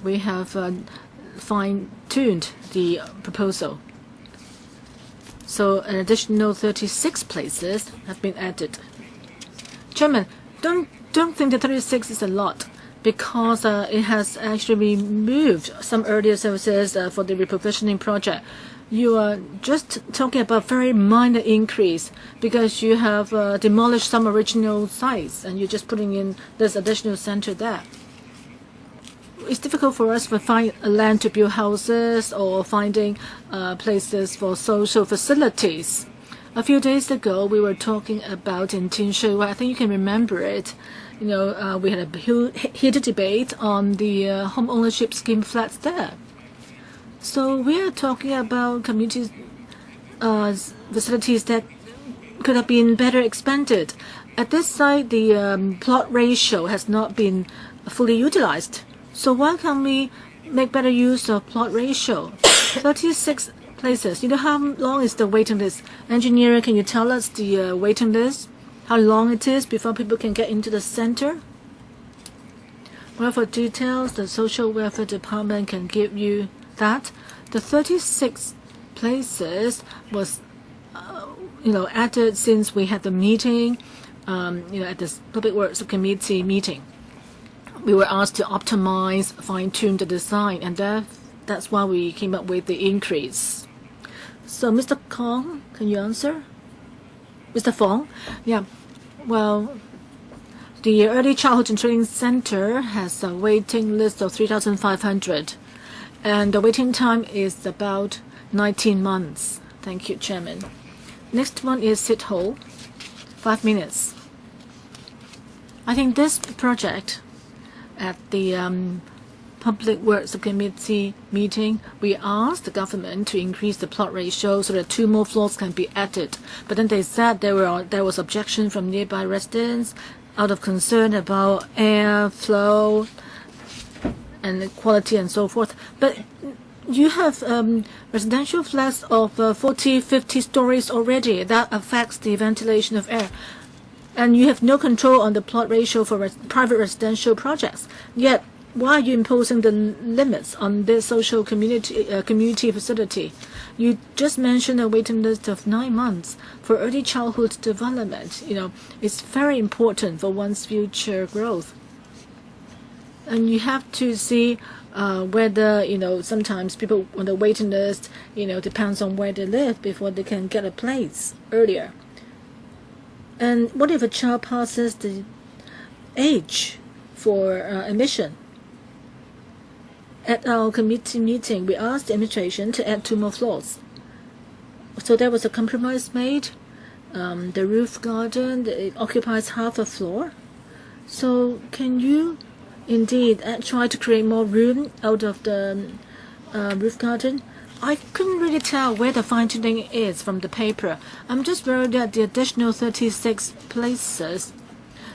we have fine-tuned the proposal. So an additional 36 places have been added. Chairman, don't think that 36 is a lot, because it has actually removed some earlier services for the reprovisioning project. You are just talking about very minor increase because you have demolished some original sites and you're just putting in this additional center there. It's difficult for us to find land to build houses or finding places for social facilities. A few days ago, we were talking about in Tinshui, I think you can remember it. We had a heated debate on the home ownership scheme flats there. So we are talking about community facilities that could have been better expanded. At this site, the plot ratio has not been fully utilized. So why can't we make better use of plot ratio? 36 places. You know how long is the waiting list? Engineer, can you tell us the waiting list? How long it is before people can get into the center? Well, for details, the Social Welfare Department can give you that. The 36 places was, added since we had the meeting, at the Public Works Committee meeting. We were asked to optimize, fine-tune the design, and that's why we came up with the increase. So, Mr. Kong, can you answer? Mr. Fong? Yeah. Well, the Early Childhood and Training Center has a waiting list of 3,500, and the waiting time is about 19 months. Thank you, Chairman. Next one is Sit Hole, 5 minutes. I think this project at the Public Works Committee meeting, we asked the government to increase the plot ratio so that 2 more floors can be added. But then they said there was objection from nearby residents out of concern about air flow and quality and so forth. But you have residential flats of 40, 50 stories already. That affects the ventilation of air. And you have no control on the plot ratio for private residential projects. Yet, why are you imposing the limits on this social community facility? You just mentioned a waiting list of 9 months for early childhood development. It's very important for one's future growth. And you have to see whether, sometimes people on the waiting list, depends on where they live before they can get a place earlier. And what if a child passes the age for admission? At our committee meeting, we asked the administration to add 2 more floors. So there was a compromise made, the roof garden. It occupies half a floor. So can you indeed try to create more room out of the roof garden? I couldn't really tell where the fine-tuning is from the paper. I'm just worried that the additional 36 places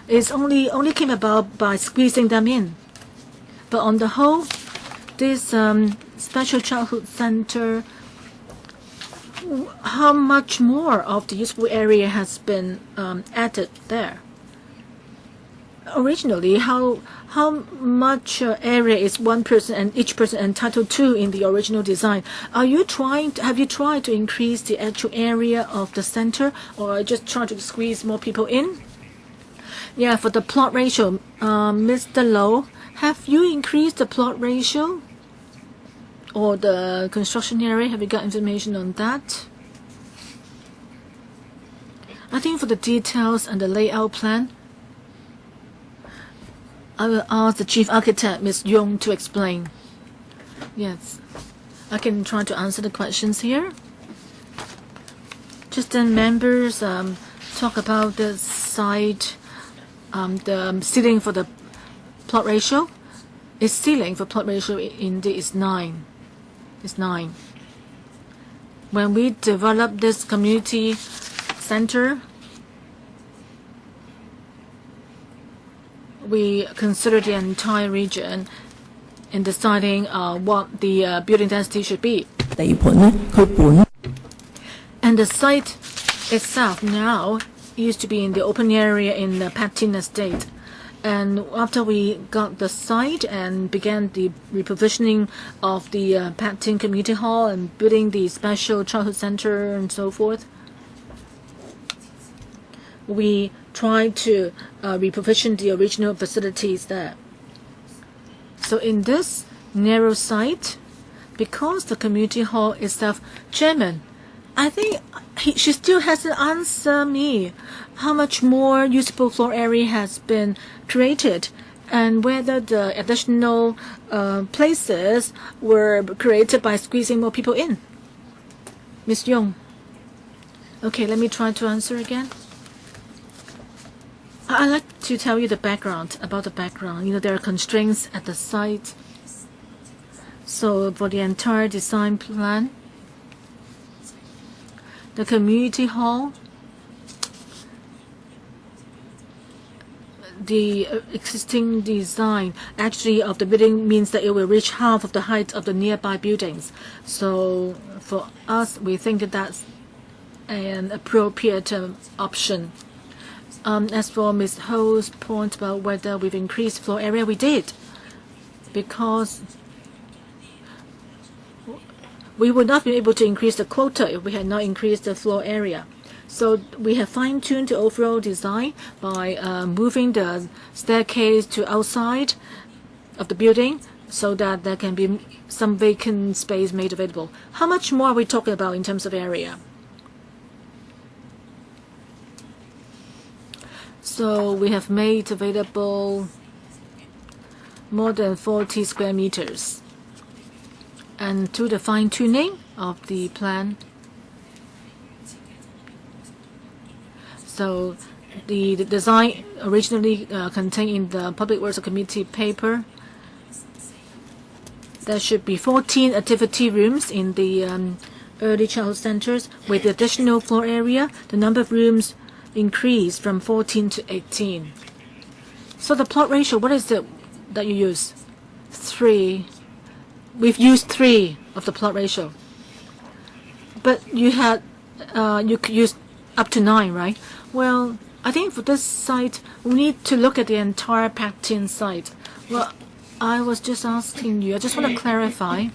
is only came about by squeezing them in. But on the whole, this special childhood center, how much more of the useful area has been added there? Originally, how much area is one person and each person entitled to in the original design? Have you tried to increase the actual area of the center, or just trying to squeeze more people in? Yeah, for the plot ratio, Mr. Low, have you increased the plot ratio or the construction area? Have you got information on that? I think for the details and the layout plan, I will ask the chief architect, Ms. Yong, to explain. Yes, I can try to answer the questions here. Just then, members talk about the site, the ceiling for the plot ratio. Its ceiling for plot ratio indeed is 9. It's 9. When we developed this community center, we consider the entire region in deciding what the building density should be. And the site itself now used to be in the open area in the Patin estate. And after we got the site and began the reprovisioning of the Patin Community Hall and building the special childhood center and so forth, we tried to reprovision the original facilities there. So in this narrow site, because the community hall itself, Chairman, I think she still hasn't answered me how much more usable floor area has been created and whether the additional places were created by squeezing more people in. Ms. Yong. Okay, let me try to answer again. I'd like to tell you about the background. There are constraints at the site. So for the entire design plan, the community hall, the existing design actually of the building means that it will reach half of the height of the nearby buildings. So for us, we think that that's an appropriate option. As for Ms. Ho's point about whether we've increased floor area, we did, because we would not be able to increase the quota if we had not increased the floor area. So we have fine-tuned the overall design by moving the staircase to outside of the building so that there can be some vacant space made available. How much more are we talking about in terms of area? So we have made available more than 40 square meters. And to the fine-tuning of the plan, so the design originally contained in the Public Works Committee paper, there should be 14 activity rooms in the early childhood centers. With the additional floor area, the number of rooms increased from 14 to 18. So the plot ratio, what is it that you use? 3. We've used 3 of the plot ratio. But you could use up to 9, right? Well, I think for this site, we need to look at the entire Patin site. Well, I was just asking you, I just want to clarify,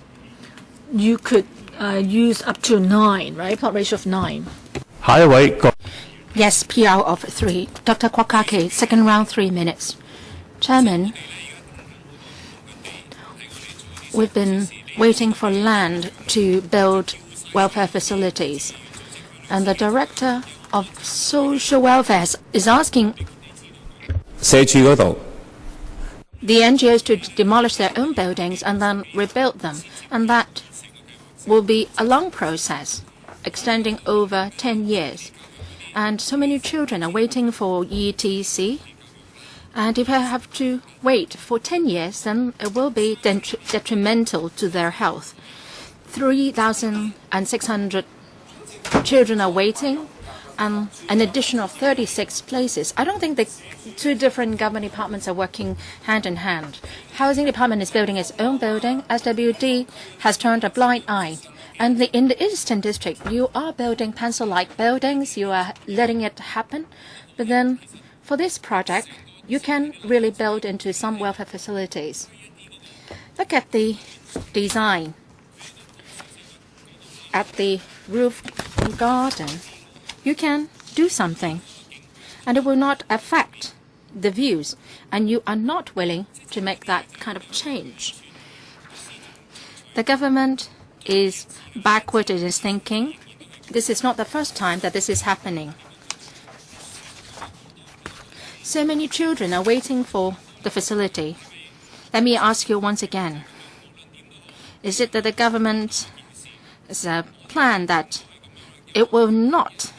you could use up to 9, right? Plot ratio of 9. Yes, PR of 3. Dr. Kwakake, second round, 3 minutes. Chairman, we've been waiting for land to build welfare facilities. And the Director of Social Welfare is asking the NGOs to demolish their own buildings and then rebuild them. And that will be a long process, extending over 10 years. and so many children are waiting for ETC. And if I have to wait for 10 years, then it will be detrimental to their health. 3,600 children are waiting, and an additional 36 places. I don't think the two different government departments are working hand in hand. Housing department is building its own building. SWD has turned a blind eye. And in the Eastern District, you are building pencil-like buildings. You are letting it happen. But then for this project, you can really build into some welfare facilities. Look at the design. At the roof garden, you can do something, and it will not affect the views, and you are not willing to make that kind of change. The government is backward in its thinking. This is not the first time that this is happening. So many children are waiting for the facility. Let me ask you once again. Is it that the government has a plan that it will not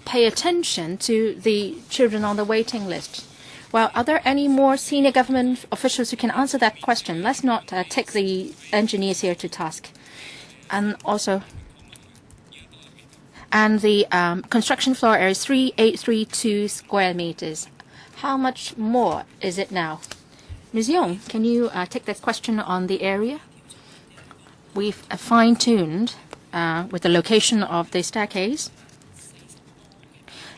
pay attention to the children on the waiting list? Well, are there any more senior government officials who can answer that question? Let's not take the engineers here to task. And also, the construction floor area is 3,832 square meters. How much more is it now? Ms. Yong, can you take that question on the area? We've fine-tuned with the location of the staircase,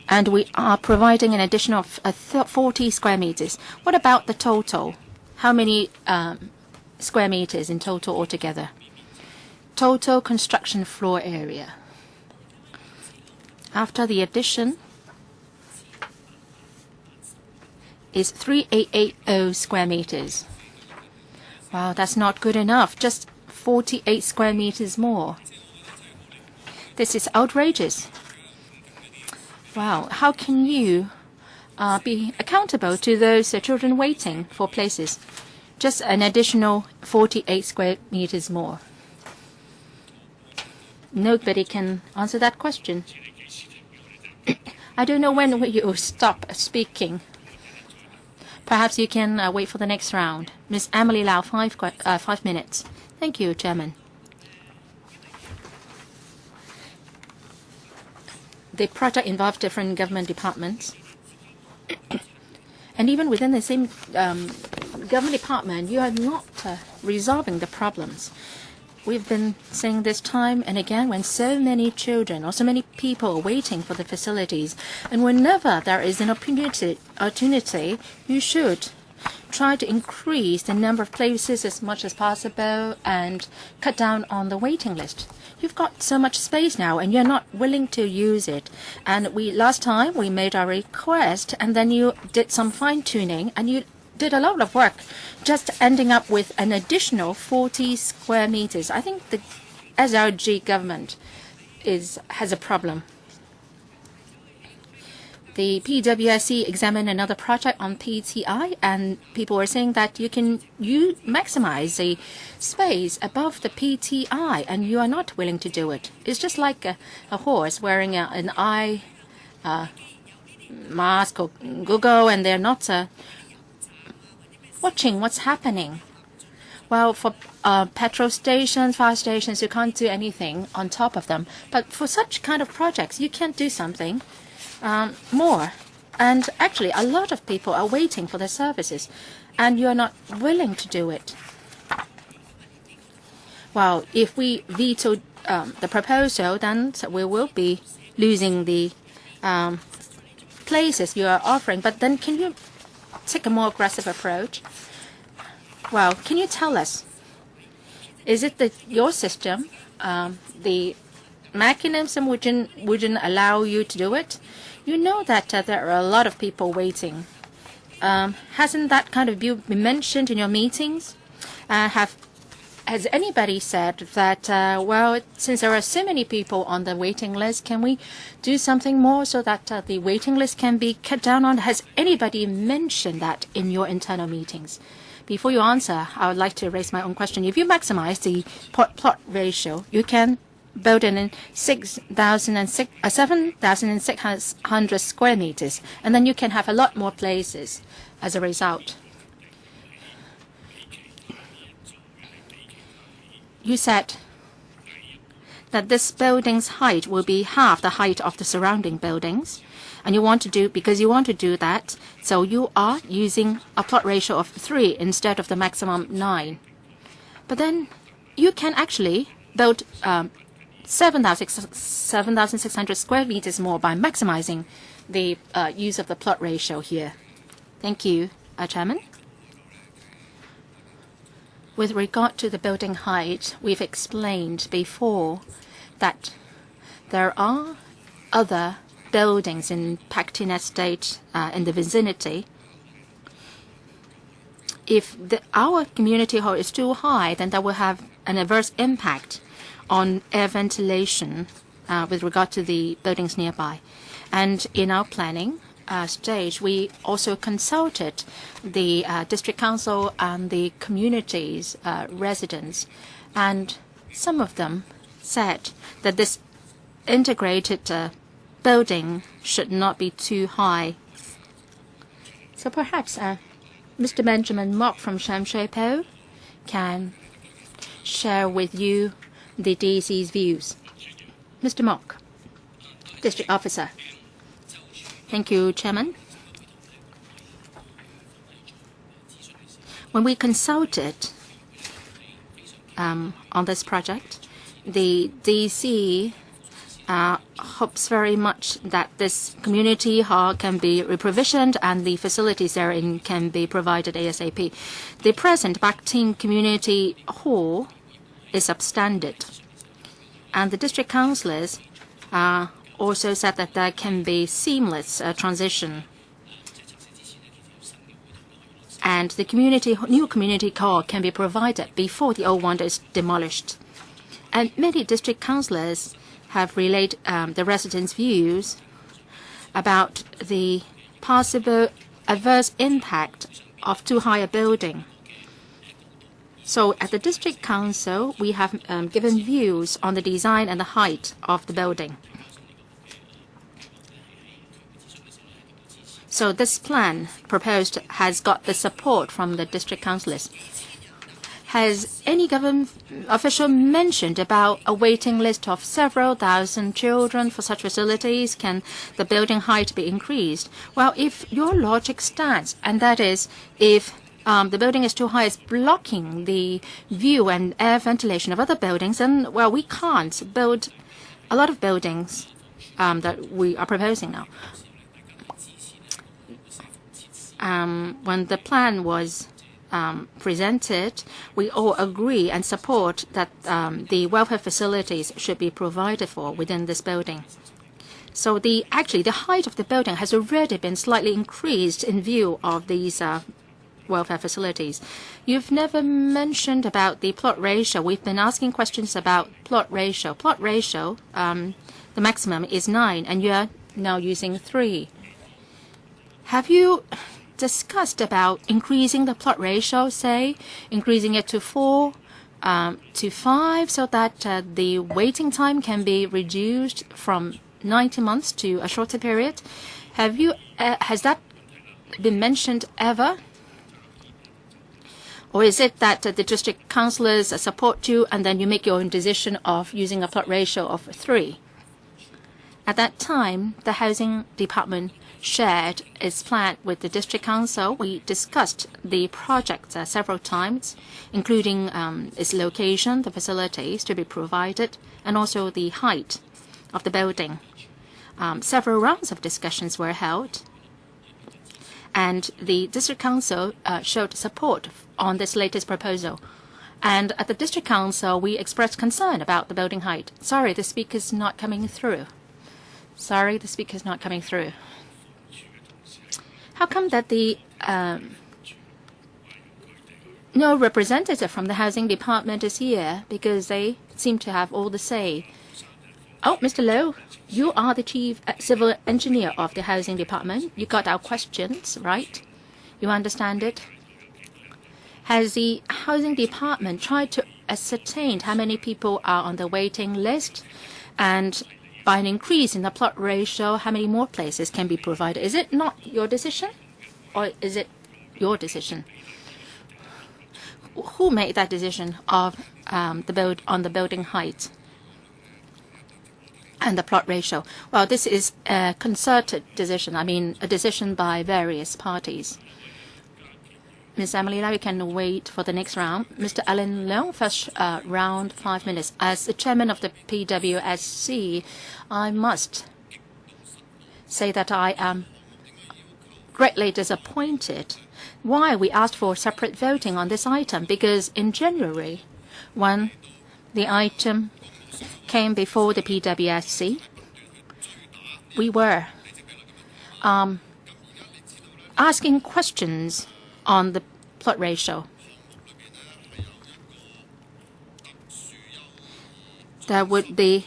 and we are providing an additional 40 square meters. What about the total? How many square meters in total altogether? Total construction floor area. After the addition is 3,880 square meters. Wow, that's not good enough. Just 48 square meters more. This is outrageous. Wow, how can you be accountable to those children waiting for places? Just an additional 48 square meters more. Nobody can answer that question. I don't know when you will stop speaking. Perhaps you can wait for the next round. Ms. Emily Lau, 5 minutes. Thank you, Chairman. The project involved different government departments. And even within the same government department, you are not resolving the problems. We've been saying this time and again, when so many children or so many people are waiting for the facilities, and whenever there is an opportunity, you should try to increase the number of places as much as possible and cut down on the waiting list. You've got so much space now, and you're not willing to use it. And last time we made our request, and then you did some fine-tuning, and you did a lot of work, just ending up with an additional 40 square meters. I think the SRG government has a problem. The PWSC examined another project on PTI, and people were saying that you maximize the space above the PTI, and you are not willing to do it. It's just like a horse wearing an eye mask or goggle, and they're not watching what's happening. Well, for petrol stations, fire stations, you can't do anything on top of them. But for such kind of projects, you can do something more. And actually, a lot of people are waiting for the services, and you're not willing to do it. Well, if we veto the proposal, then we will be losing the places you are offering. But then can you take a more aggressive approach? Well, can you tell us, is it that your system, the mechanism wouldn't allow you to do it? You know that there are a lot of people waiting. Hasn't that kind of view been mentioned in your meetings? Has anybody said that, well, since there are so many people on the waiting list, can we do something more so that the waiting list can be cut down on? Has anybody mentioned that in your internal meetings? Before you answer, I would like to raise my own question. If you maximize the plot ratio, you can building in 7,600 square meters, and then you can have a lot more places as a result. You said that this building's height will be half the height of the surrounding buildings, and you want to do that, so you are using a plot ratio of 3 instead of the maximum 9. But then you can actually build 7,600 square meters more by maximizing the use of the plot ratio here. Thank you, Chairman. With regard to the building height, we've explained before that there are other buildings in Pactin Estate in the vicinity. If our community hall is too high, then that will have an adverse impact on air ventilation with regard to the buildings nearby. And in our planning stage, we also consulted the district council and the community's residents, and some of them said that this integrated building should not be too high. So perhaps Mr. Benjamin Mock from Shamshepo can share with you the DEC's views. Mr. Mock, District Officer. Thank you, Chairman. When we consulted on this project, the DC hopes very much that this community hall can be reprovisioned and the facilities therein can be provided ASAP. The present Pactin Community Hall is substandard, and the district councillors also said that there can be seamless transition, and the new community hall can be provided before the old one is demolished. And many district councillors have relayed the residents' views about the possible adverse impact of too high a building. So at the district council, we have given views on the design and the height of the building. So this plan proposed has got the support from the district councillors. Has any government official mentioned about a waiting list of several thousand children for such facilities? Can the building height be increased? Well, if your logic stands, and that is if the building is too high, it's blocking the view and air ventilation of other buildings, then, well, we can't build a lot of buildings that we are proposing now. When the plan was presented, we all agree and support that the welfare facilities should be provided for within this building. So actually the height of the building has already been slightly increased in view of these welfare facilities. You've never mentioned about the plot ratio. We've been asking questions about plot ratio. Plot ratio, the maximum is 9, and you're now using 3. Have you discussed about increasing the plot ratio, say, increasing it to 4, to 5, so that the waiting time can be reduced from 90 months to a shorter period? Has that been mentioned ever? Or is it that the district councillors support you and then you make your own decision of using a plot ratio of 3? At that time, the housing department shared its plan with the district council. We discussed the project several times, including its location, the facilities to be provided, and also the height of the building. Several rounds of discussions were held, and the district council showed support on this latest proposal. And at the district council, we expressed concern about the building height. Sorry, the speaker's not coming through. Sorry, the speaker's not coming through. How come that the no representative from the housing department is here? Because they seem to have all the say. Oh, Mr. Low, you are the chief civil engineer of the housing department. You got our questions, right? You understand it? Has the housing department tried to ascertained how many people are on the waiting list, and by an increase in the plot ratio, how many more places can be provided? Is it not your decision, or is it your decision? Who made that decision of on the building height and the plot ratio? Well, this is a concerted decision. I mean, a decision by various parties. Ms. Emily Lau, you can wait for the next round. Mr. Alan Leung, first round, 5 minutes. As the chairman of the PWSC, I must say that I am greatly disappointed why we asked for separate voting on this item, because in January, when the item came before the PWSC, we were asking questions on the plot ratio. There would be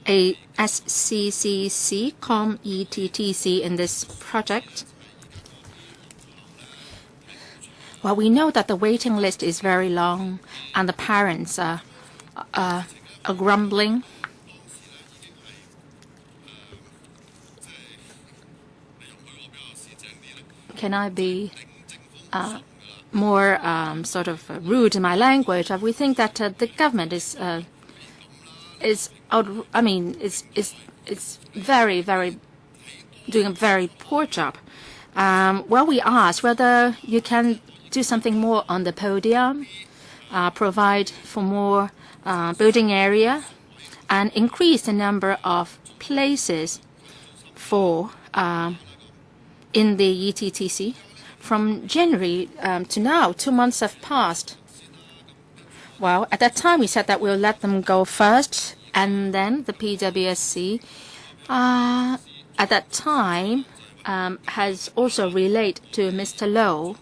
a SCCC, COM-ETTC in this project. Well, we know that the waiting list is very long and the parents are grumbling. Can I be more sort of rude in my language? We think that the government is very doing a very poor job. Well, we asked whether you can do something more on the podium, provide for more building area, and increase the number of places for in the ETTC. From January to now, 2 months have passed. Well, at that time, we said that we'll let them go first, and then the PWSC at that time has also relayed to Mr. Low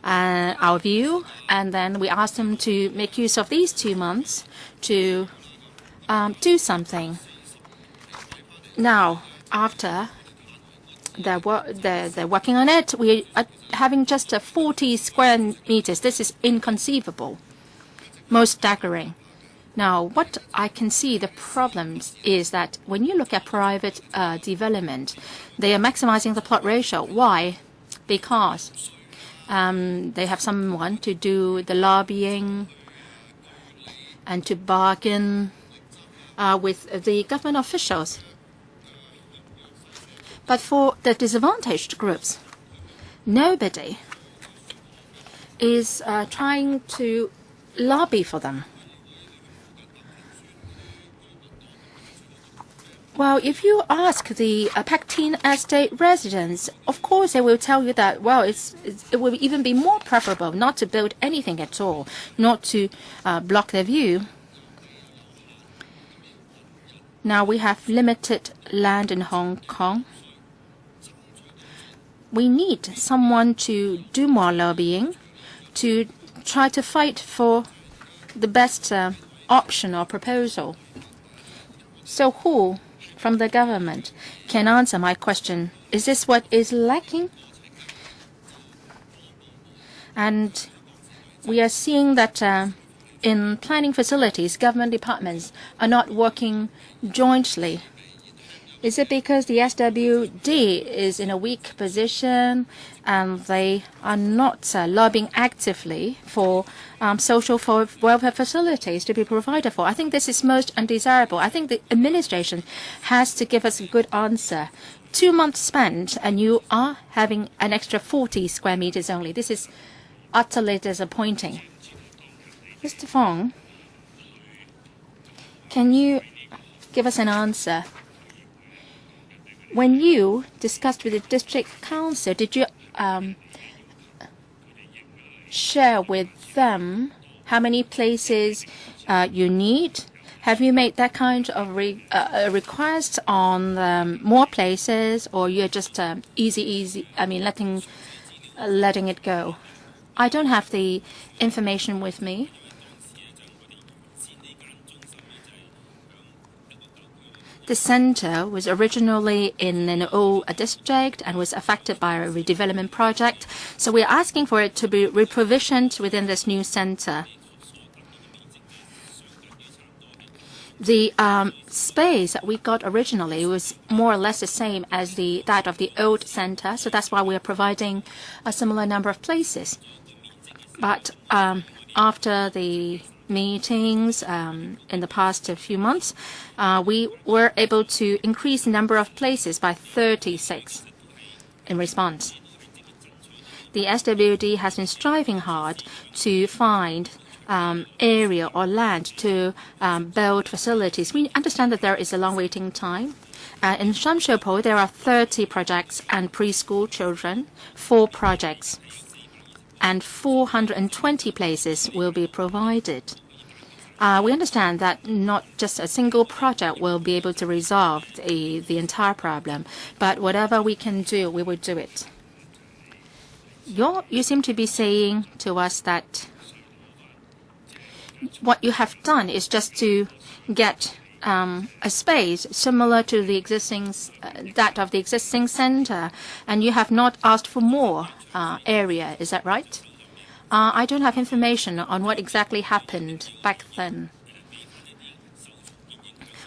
our view, and then we asked him to make use of these 2 months to do something. Now, after they're working on it, we are having just 40 square meters. This is inconceivable, most staggering. Now, what I can see the problems is that when you look at private development, they are maximizing the plot ratio. Why? Because they have someone to do the lobbying and to bargain with the government officials. But for the disadvantaged groups, nobody is trying to lobby for them. Well, if you ask the Paktine Estate residents, of course they will tell you that, well, it will even be more preferable not to build anything at all, not to block their view. Now we have limited land in Hong Kong. We need someone to do more lobbying, to try to fight for the best option or proposal. So who from the government can answer my question? Is this what is lacking? And we are seeing that in planning facilities, government departments are not working jointly. Is it because the SWD is in a weak position and they are not lobbying actively for social welfare facilities to be provided for? I think this is most undesirable. I think the administration has to give us a good answer. 2 months spent and you are having an extra 40 square meters only. This is utterly disappointing. Mr. Fong, can you give us an answer? When you discussed with the district council, did you share with them how many places you need? Have you made that kind of request on more places, or you're just letting it go? I don't have the information with me. The center was originally in an old district and was affected by a redevelopment project. So we're asking for it to be reprovisioned within this new center. the space that we got originally was more or less the same as that of the old center, so that's why we are providing a similar number of places. But after the meetings in the past few months, we were able to increase the number of places by 36 in response. The SWD has been striving hard to find area or land to build facilities. We understand that there is a long waiting time. In Shamshopo, there are 30 projects and preschool children, 4 projects, and 420 places will be provided. We understand that not just a single project will be able to resolve the entire problem, but whatever we can do, we will do it. You seem to be saying to us that what you have done is just to get a space similar to the existing that of the existing center, and you have not asked for more area. Is that right? I don't have information on what exactly happened back then.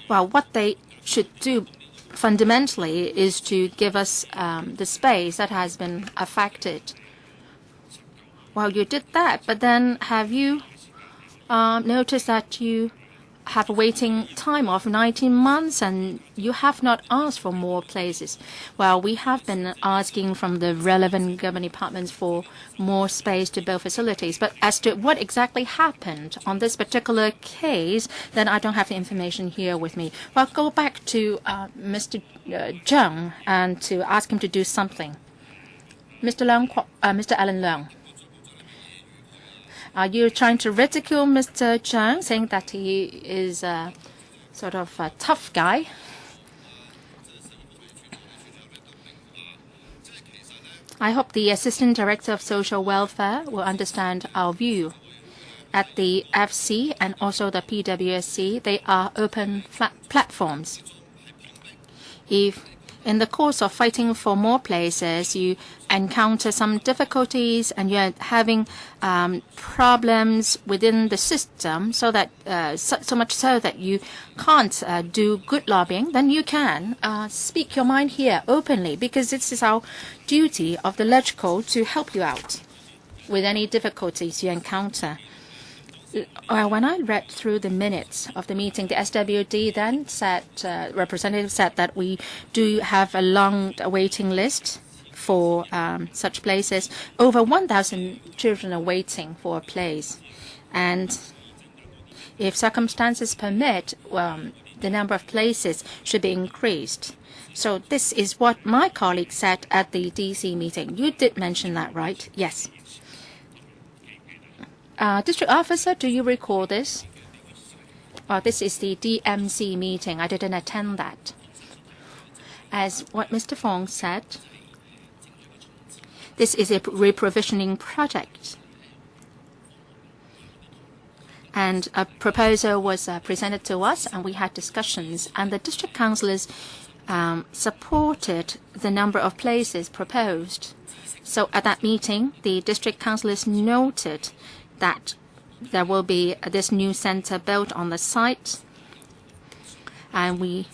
Well, what they should do fundamentally is to give us the space that has been affected. Well, you did that, but then have you noticed that you have a waiting time of 19 months and you have not asked for more places? Well, we have been asking from the relevant government departments for more space to build facilities. But as to what exactly happened on this particular case, then I don't have the information here with me. Well, go back to Mr. Zheng and to ask him to do something. Mr. Alan Leung. Are you trying to ridicule Mr. Zhang, saying that he is a sort of a tough guy? I hope the Assistant Director of Social Welfare will understand our view. At the FC and also the PWSC, they are open platforms. If in the course of fighting for more places, you encounter some difficulties and you're having problems within the system, so that so much so that you can't do good lobbying, then you can speak your mind here openly, because this is our duty of the LegCo to help you out with any difficulties you encounter. When I read through the minutes of the meeting, the SWD then said, representative said that we do have a long waiting list for such places. Over 1,000 children are waiting for a place. And if circumstances permit, the number of places should be increased. So this is what my colleague said at the DC meeting. You did mention that, right? Yes. District Officer, do you recall this? This is the DMC meeting. I didn't attend that. As what Mr. Fong said, this is a reprovisioning project. And a proposal was presented to us, and we had discussions. And the district councillors supported the number of places proposed. So at that meeting, the district councillors noted that there will be this new center built on the site, and we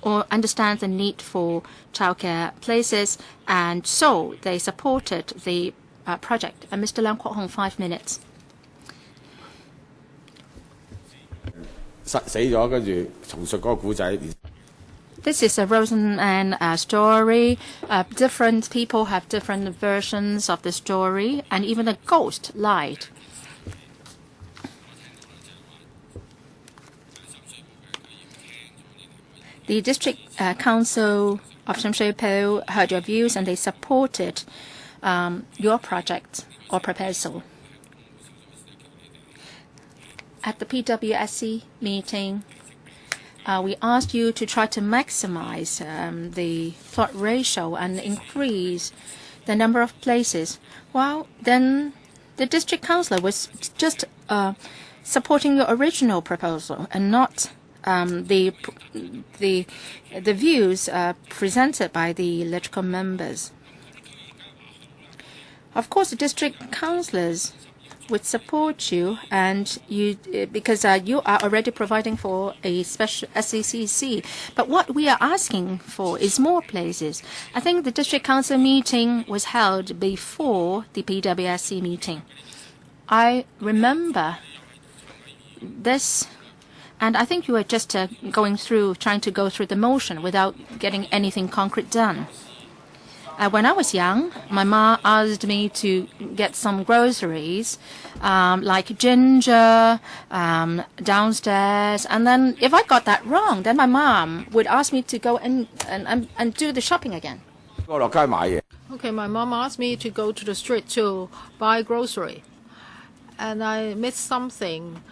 all understand the need for childcare places, and so they supported the project. And Mr. Leung Kwok Hong, 5 minutes. This is a Rosenman story. Different people have different versions of the story, and even the ghost lied. The District Council of Shamshui-Po heard your views, and they supported your project or proposal. At the PWSC meeting, we asked you to try to maximize the plot ratio and increase the number of places. Well, then the district councillor was just supporting your original proposal and not the views presented by the electrical members. Of course, the district councillors would support you, and you because you are already providing for a special SECC. But what we are asking for is more places. I think the district council meeting was held before the PWSC meeting. I remember this, and I think you were just trying to go through the motion without getting anything concrete done. When I was young, my mom asked me to get some groceries, like ginger, downstairs. And then if I got that wrong, then my mom would ask me to go and do the shopping again. Okay, my mom asked me to go to the street to buy grocery, and I missed something.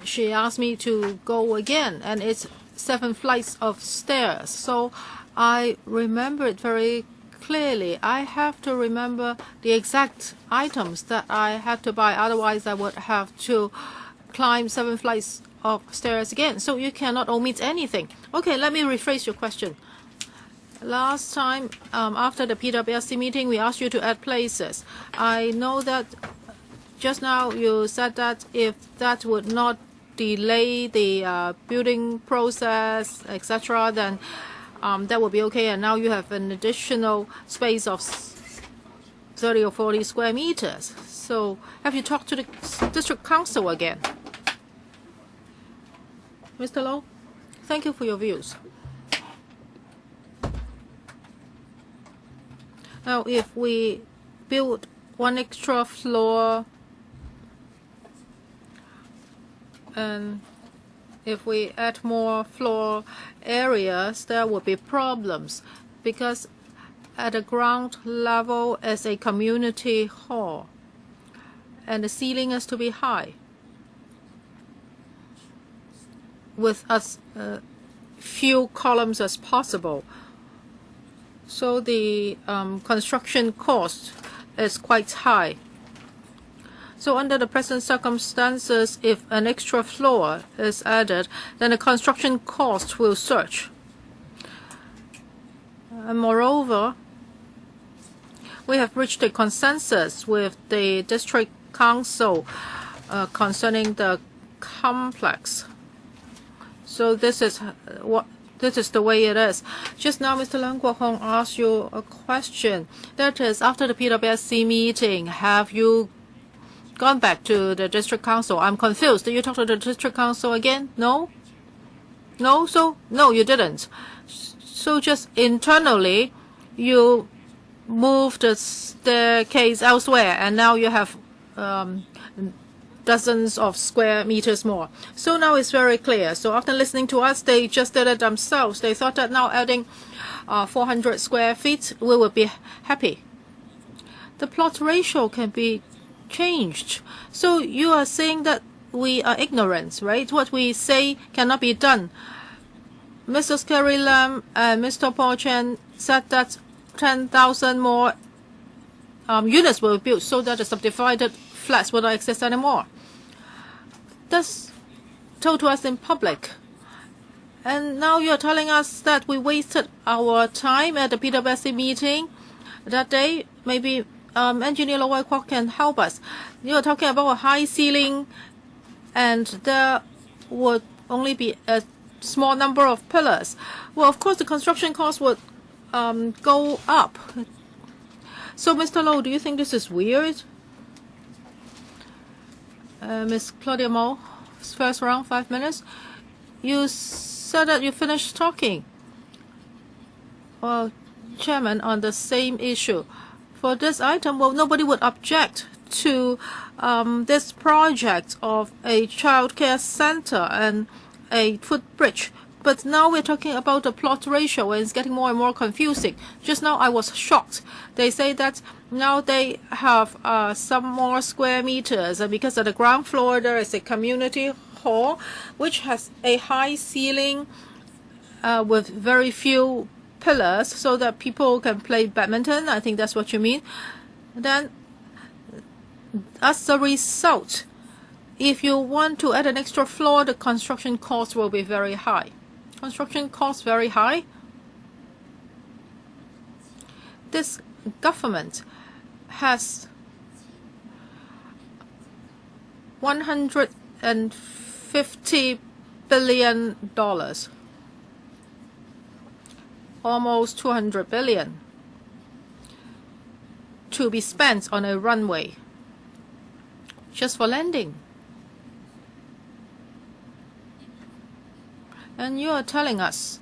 She asked me to go again, and it's 7 flights of stairs. So I remember it very clearly. I have to remember the exact items that I had to buy. Otherwise, I would have to climb 7 flights of stairs again. So you cannot omit anything. Okay, let me rephrase your question. Last time, after the PWSC meeting, we asked you to add places. I know that just now you said that if that would not delay the building process, etc., then that would be okay. And now you have an additional space of 30 or 40 square meters. So have you talked to the district council again? Mr. Low, thank you for your views. Now, if we build 1 extra floor, and if we add more floor areas, there will be problems, because at the ground level is a community hall, and the ceiling has to be high with as few columns as possible. So the construction cost is quite high. So under the present circumstances, if an extra floor is added, then the construction cost will surge. And moreover, we have reached a consensus with the district council concerning the complex. So this is the way it is. Just now, Mr. Leung Kwok-hong asked you a question. That is, after the PWSC meeting, have you gone back to the district council? I'm confused. Did you talk to the district council again? No? No? So, no, you didn't. So just internally, you moved the staircase elsewhere, and now you have dozens of square meters more. So now it's very clear. So after listening to us, they just did it themselves. They thought that now adding 400 square feet, we would be happy. The plot ratio can be changed. So you are saying that we are ignorant, right? What we say cannot be done. Mrs. Carrie Lam and Mr. Paul Chen said that 10,000 more units will be built so that the subdivided flats will not exist anymore. That's told to us in public. And now you're telling us that we wasted our time at the PWSC meeting that day. Maybe Engineer Low Kwok can help us. You're talking about a high ceiling, and there would only be a small number of pillars. Well, of course, the construction cost would go up. So, Mr. Low, do you think this is weird? Ms. Claudia Mo, first round, 5 minutes. You said that you finished talking. Well, Chairman, on the same issue. For this item, well, nobody would object to this project of a child care center and a footbridge. But now we're talking about the plot ratio, and it's getting more and more confusing. Just now I was shocked. They say that now they have some more square meters, and because of the ground floor there is a community hall which has a high ceiling with very few pillars so that people can play badminton. I think that's what you mean. Then as a result, if you want to add an extra floor, the construction cost will be very high. Construction cost very high. This government has $150 billion, almost $200 billion, to be spent on a runway just for landing. And you are telling us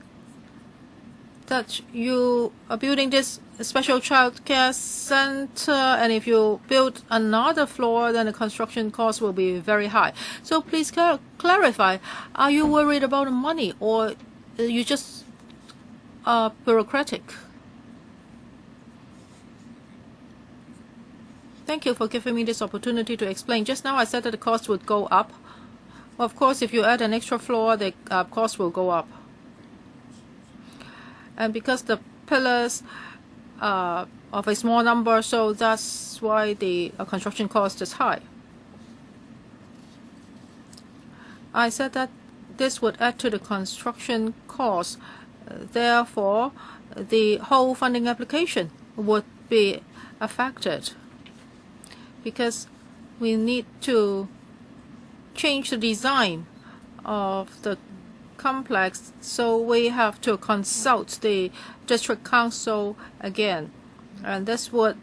that you are building this special child care center, and if you build another floor, then the construction cost will be very high. So please clarify, are you worried about the money, or you just are bureaucratic? Thank you for giving me this opportunity to explain. Just now I said that the cost would go up. Of course, if you add an extra floor, the cost will go up. And because the pillars are of a small number, so that's why the construction cost is high. I said that this would add to the construction cost. Therefore, the whole funding application would be affected, because we need to change the design of the complex, so we have to consult the district council again, and this would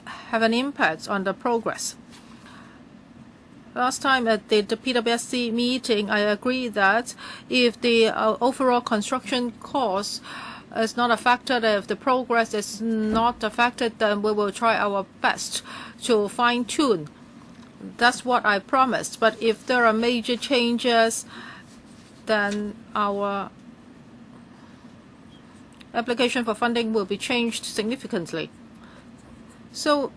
have an impact on the progress. Last time at the PWSC meeting, I agreed that if the overall construction cost is not affected, if the progress is not affected, then we will try our best to fine-tune. That's what I promised. But if there are major changes, then our application for funding will be changed significantly. So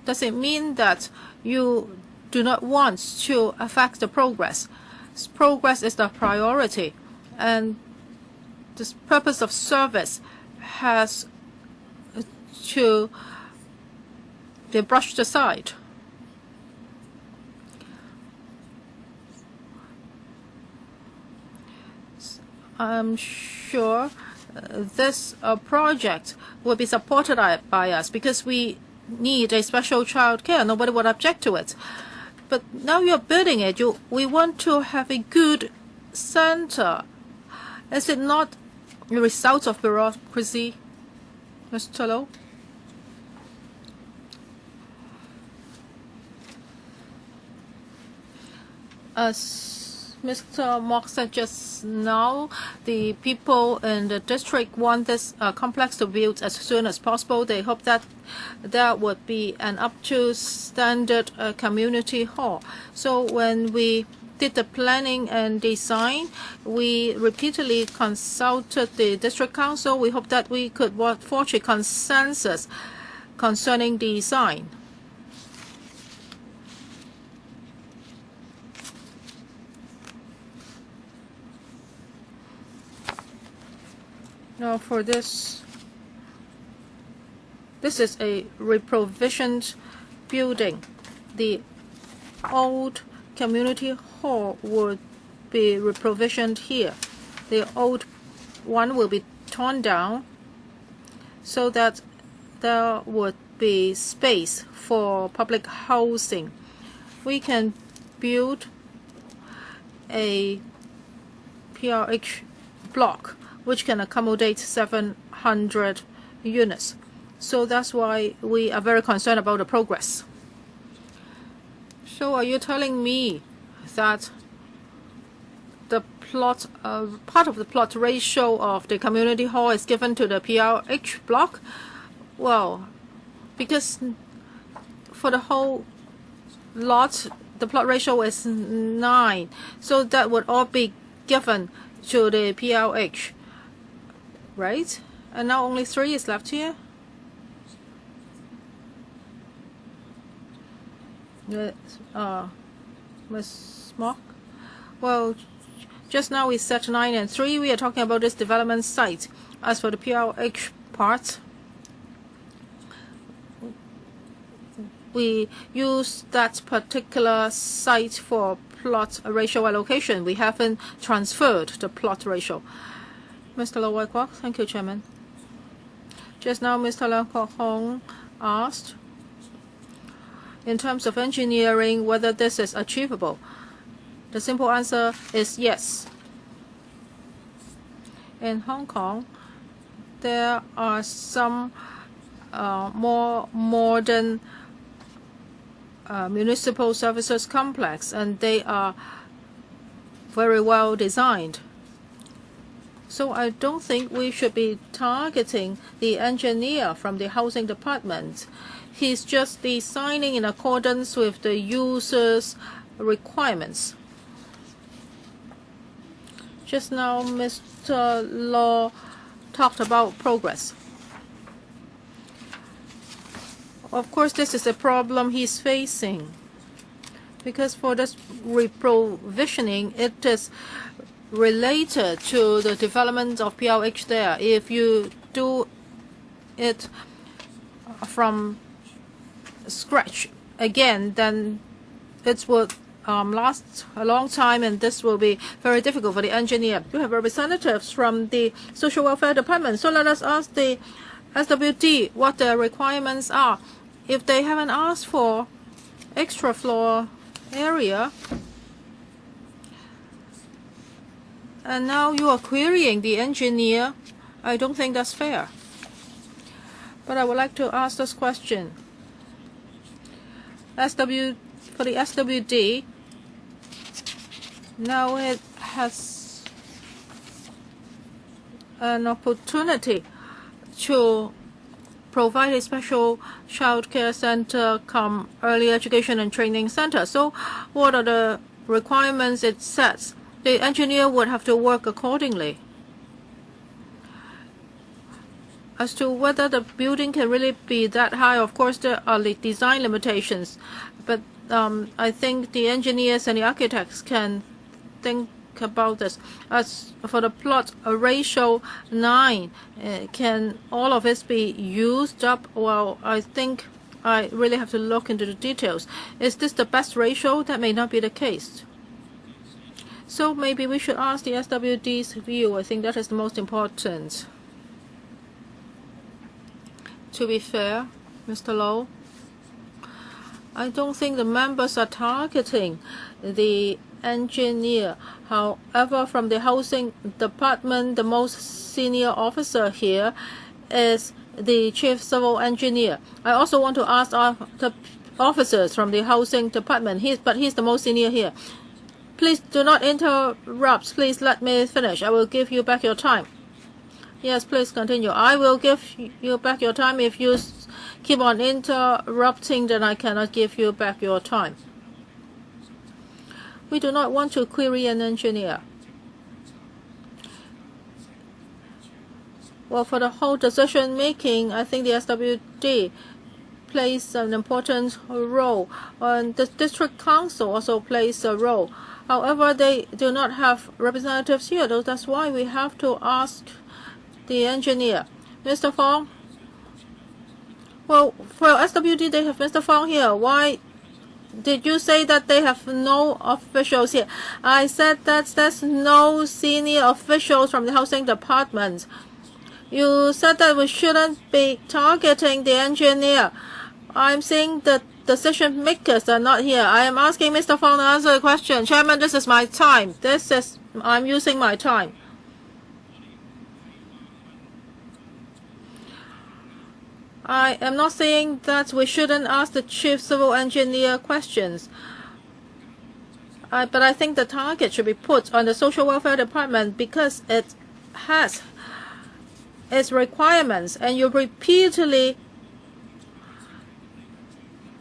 does it mean that you do not want to affect the progress? Progress is the priority, and the purpose of service has to be brushed aside. I'm sure this project will be supported by us, because we need a special child care. Nobody would object to it. But now you're building it. We want to have a good center. Is it not the result of bureaucracy, Mr. Low? As Mr. Mok said just now, the people in the district want this complex to be built as soon as possible. They hope that there would be an up-to-standard community hall. So when we did the planning and design, we repeatedly consulted the district council. We hope that we could forge a consensus concerning design. Now for this is a reprovisioned building. The old community hall would be reprovisioned here. The old one will be torn down so that there would be space for public housing. We can build a PRH block which can accommodate 700 units. So that's why we are very concerned about the progress. So are you telling me that the plot, part of the plot ratio of the community hall is given to the PRH block? Well, because for the whole lot, the plot ratio is 9. So that would all be given to the PLH, right? And now only 3 is left here. Ms. Mock? Well, just now we set 9 and 3. We are talking about this development site. As for the PLH part, we use that particular site for plot ratio allocation. We haven't transferred the plot ratio. Mr. Low Wai Kwok. Thank you, Chairman. Just now, Mr. Leung Kok Hong asked in terms of engineering, whether this is achievable? The simple answer is yes. In Hong Kong, there are some more modern municipal services complex, and they are very well designed. So I don't think we should be targeting the engineer from the housing department. He's just designing in accordance with the user's requirements. Just now, Mr. Law talked about progress. Of course, this is a problem he's facing, because for this reprovisioning, it is related to the development of PLH there. If you do it from scratch again, then it will last a long time, and this will be very difficult for the engineer. You have representatives from the Social Welfare Department, so let us ask the SWD what their requirements are. If they haven't asked for extra floor area, and now you are querying the engineer, I don't think that's fair. But I would like to ask this question. For the SWD, now it has an opportunity to provide a special child care center, early education and training center. So what are the requirements it sets? The engineer would have to work accordingly. As to whether the building can really be that high, of course there are design limitations, but I think the engineers and the architects can think about this. As for the plot ratio 9, can all of this be used up? Well, I think I really have to look into the details. Is this the best ratio? That may not be the case. So maybe we should ask the SWD's view. I think that is the most important. To be fair, Mr. Low, I don't think the members are targeting the engineer. However, from the housing department, the most senior officer here is the chief civil engineer. I also want to ask the officers from the housing department, but he's the most senior here. Please do not interrupt. Please let me finish. I will give you back your time. Yes, please continue. I will give you back your time. If you keep on interrupting, then I cannot give you back your time. We do not want to query an engineer. Well, for the whole decision making, I think the SWD plays an important role, and the district council also plays a role. However, they do not have representatives here, though. That's why we have to ask the engineer. Mr. Fong? Well, for SWD, they have Mr. Fong here. Why did you say that they have no officials here? I said that there's no senior officials from the housing department. You said that we shouldn't be targeting the engineer. I'm saying that decision makers are not here. I am asking Mr. Fong to answer the question. Chairman, this is my time. I'm using my time. I am not saying that we shouldn't ask the chief civil engineer questions. But I think the target should be put on the social welfare department because it has its requirements, and you repeatedly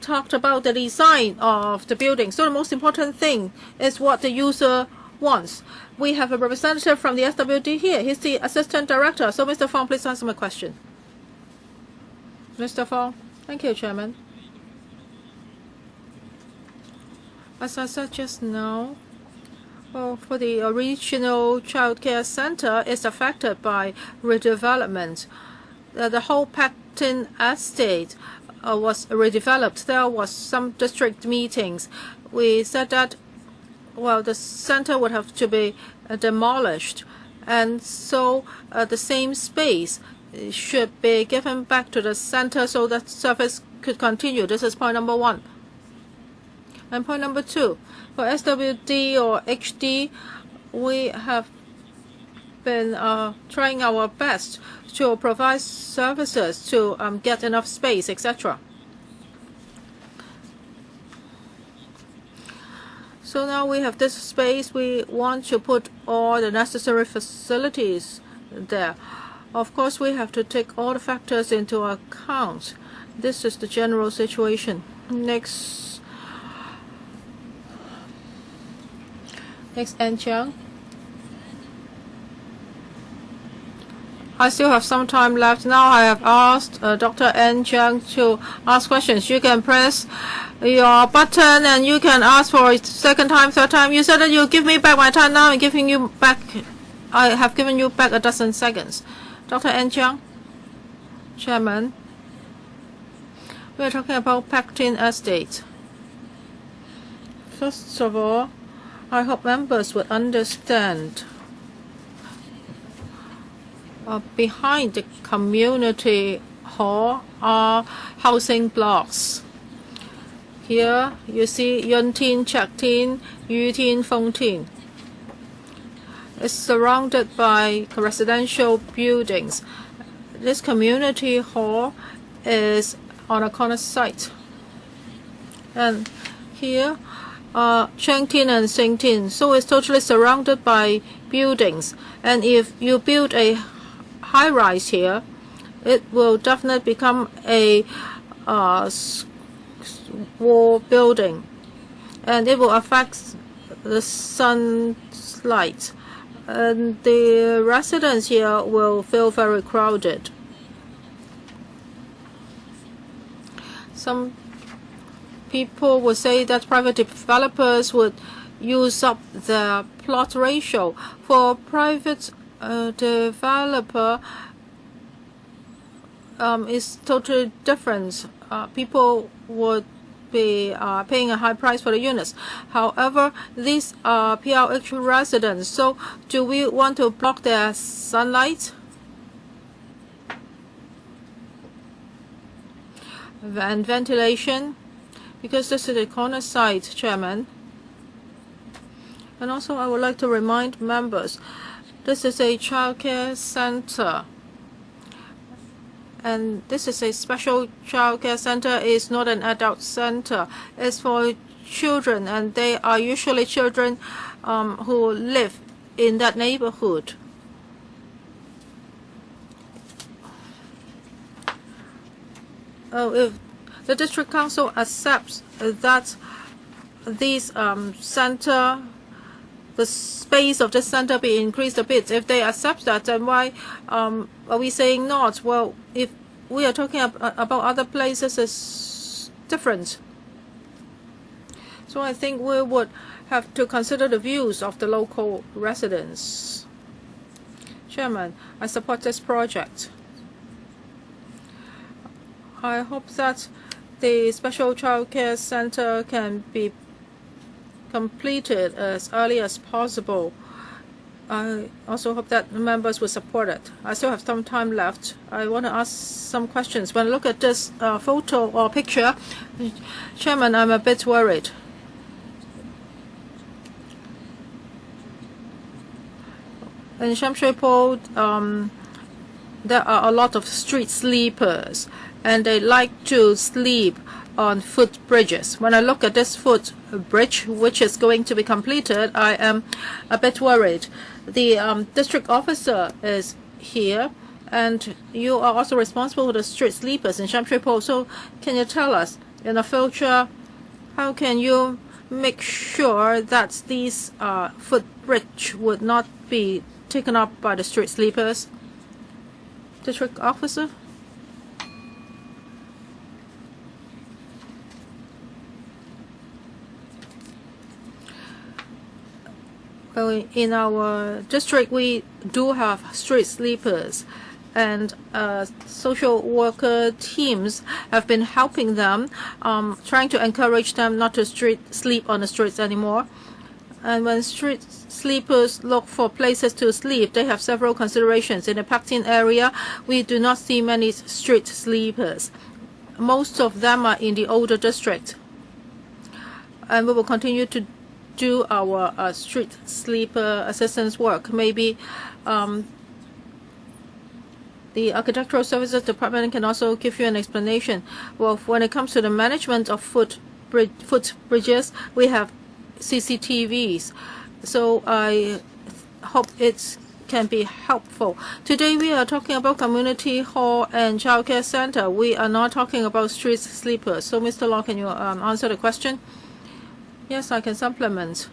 talked about the design of the building. So the most important thing is what the user wants. We have a representative from the SWD here. He's the assistant director. So Mr. Fong, please answer my question. Mr. Fong. Thank you, Chairman. As I said just now, well, for the original child care center is affected by redevelopment. The whole Patin estate was redeveloped. There was some district meetings. We said that, well, the center would have to be demolished, and so the same space should be given back to the center so that service could continue. This is point number one. And point number 2, for SWD or HD, we have been trying our best to provide services to get enough space, etc. So now we have this space. We want to put all the necessary facilities there. Of course, we have to take all the factors into account. This is the general situation. Next, An Chiang. I still have some time left. Now I have asked Dr. An Chiang to ask questions. You can press your button and you can ask for a second time, third time. You said that you'll give me back my time. Now I'm giving you back. I have given you back a dozen seconds. Dr. An Chiang, Chairman, we are talking about Pectin Estate. First of all, I hope members would understand. Behind the community hall are housing blocks. Here you see Yun Tin, Chek Tin, Yu Tin, Feng Tin. It's surrounded by residential buildings. This community hall is on a corner site. And here Cheng Tin and Sing Tin. So it's totally surrounded by buildings. And if you build a high-rise here, it will definitely become a wall building, and it will affect the sunlight, and the residents here will feel very crowded. Some people would say that private developers would use up the plot ratio. For private developer is totally different. People would be paying a high price for the units. However, these are PLH residents. So do we want to block their sunlight? And ventilation, because this is a corner site, Chairman. And also I would like to remind members, this is a childcare center. And this is a special childcare center. It's not an adult center. It's for children, and they are usually children who live in that neighborhood. If the district council accepts that this center, the space of the center be increased a bit, if they accept that, then why are we saying not? Well, if we are talking about other places, it's different. So I think we would have to consider the views of the local residents. Chairman, I support this project. I hope that the special childcare center can be completed as early as possible. I also hope that members will support it. I still have some time left. I want to ask some questions. When I look at this photo or picture, Chairman, I'm a bit worried. In Sham Shui Po, there are a lot of street sleepers, and they like to sleep on footbridges. When I look at this footbridge, which is going to be completed, I am a bit worried. The district officer is here, and you are also responsible for the street sleepers in Sham Shui Po. So can you tell us, in the future, how can you make sure that these footbridge would not be taken up by the street sleepers? District officer? Well, in our district, we do have street sleepers, and social worker teams have been helping them, trying to encourage them not to sleep on the streets anymore. And when street sleepers look for places to sleep, they have several considerations. In the Pectin area, we do not see many street sleepers. Most of them are in the older district. and we will continue to do our street sleeper assistance work. Maybe the Architectural Services Department can also give you an explanation. Well, when it comes to the management of footbridges, we have CCTVs. So I hope it can be helpful. Today we are talking about community hall and childcare center. We are not talking about street sleepers. So Mr. Law, can you answer the question? Yes, I can supplement.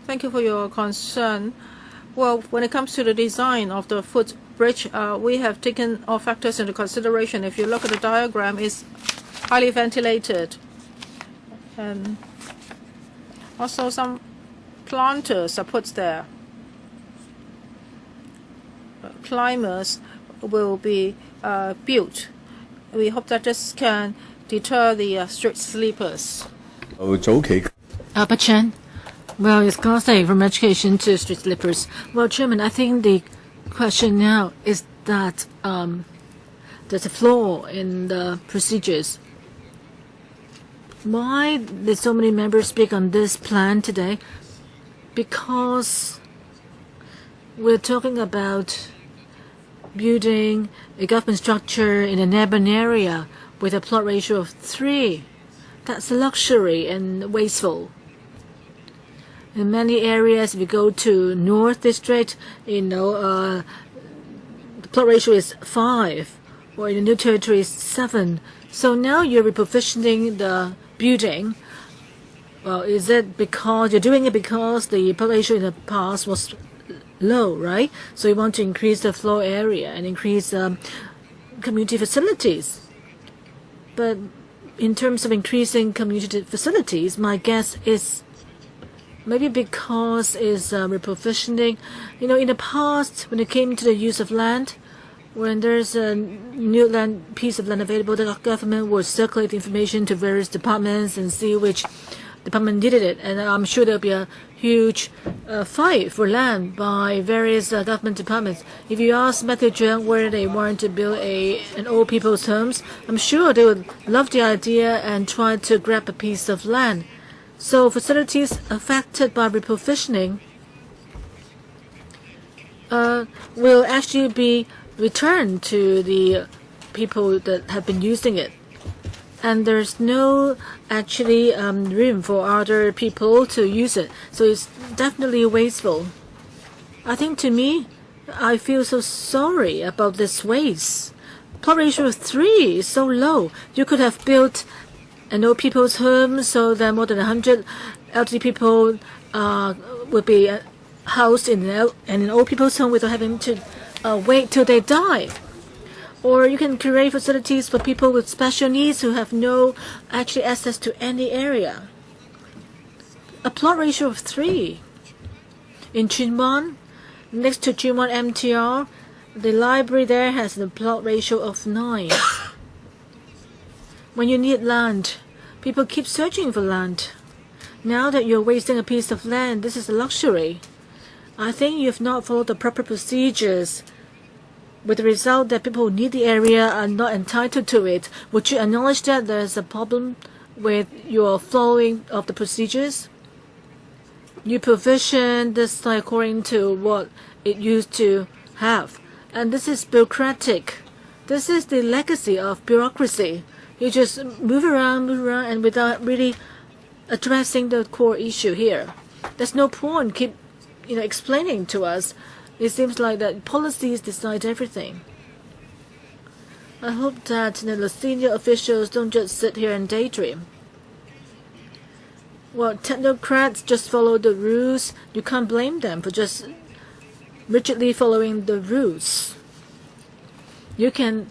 Thank you for your concern. Well, when it comes to the design of the footbridge, we have taken all factors into consideration. If you look at the diagram, it's highly ventilated. And also some planters are put there. Climbers will be built. We hope that this can deter the street sleepers. But Chen, well, it's going to say from education to street sleepers. Well, Chairman, I think the question now is that there's a flaw in the procedures. Why did so many members speak on this plan today? Because we're talking about building a government structure in an urban area with a plot ratio of 3. That's a luxury and wasteful. In many areas, if you go to North District, the plot ratio is 5, or in the New Territory is 7. So now you're repositioning the building. Well, is it because you're doing it because the plot ratio in the past was low, right? So you want to increase the floor area and increase community facilities. But in terms of increasing community facilities, my guess is maybe because it's repositioning. In the past, when it came to the use of land, when there's a new piece of land available, the government would circulate the information to various departments and see which department needed it. And I'm sure there'll be a huge fight for land by various government departments. If you ask Matthew Cheung where they want to build an old people's homes, I'm sure they would love the idea and try to grab a piece of land. So facilities affected by repositioning will actually be returned to the people that have been using it. And there's no actually room for other people to use it. So it's definitely wasteful. I think to me, I feel so sorry about this waste. Plot ratio of 3 is so low. You could have built an old people's home so that more than 100 elderly people would be housed in an old people's home without having to wait till they die. Or you can create facilities for people with special needs who have no actually access to any area. A plot ratio of 3. In Chunwan, next to Chunwan MTR, the library there has a plot ratio of 9. When you need land, people keep searching for land. Now that you're wasting a piece of land, this is a luxury. I think you have not followed the proper procedures, with the result that people who need the area are not entitled to it. Would you acknowledge that there's a problem with your following of the procedures? You provision this according to what it used to have. And this is bureaucratic. This is the legacy of bureaucracy. You just move around, and without really addressing the core issue here. There's no point keep explaining to us. It seems like that policies decide everything. I hope that the senior officials don't just sit here and daydream. Well, technocrats just follow the rules. You can't blame them for just rigidly following the rules. You can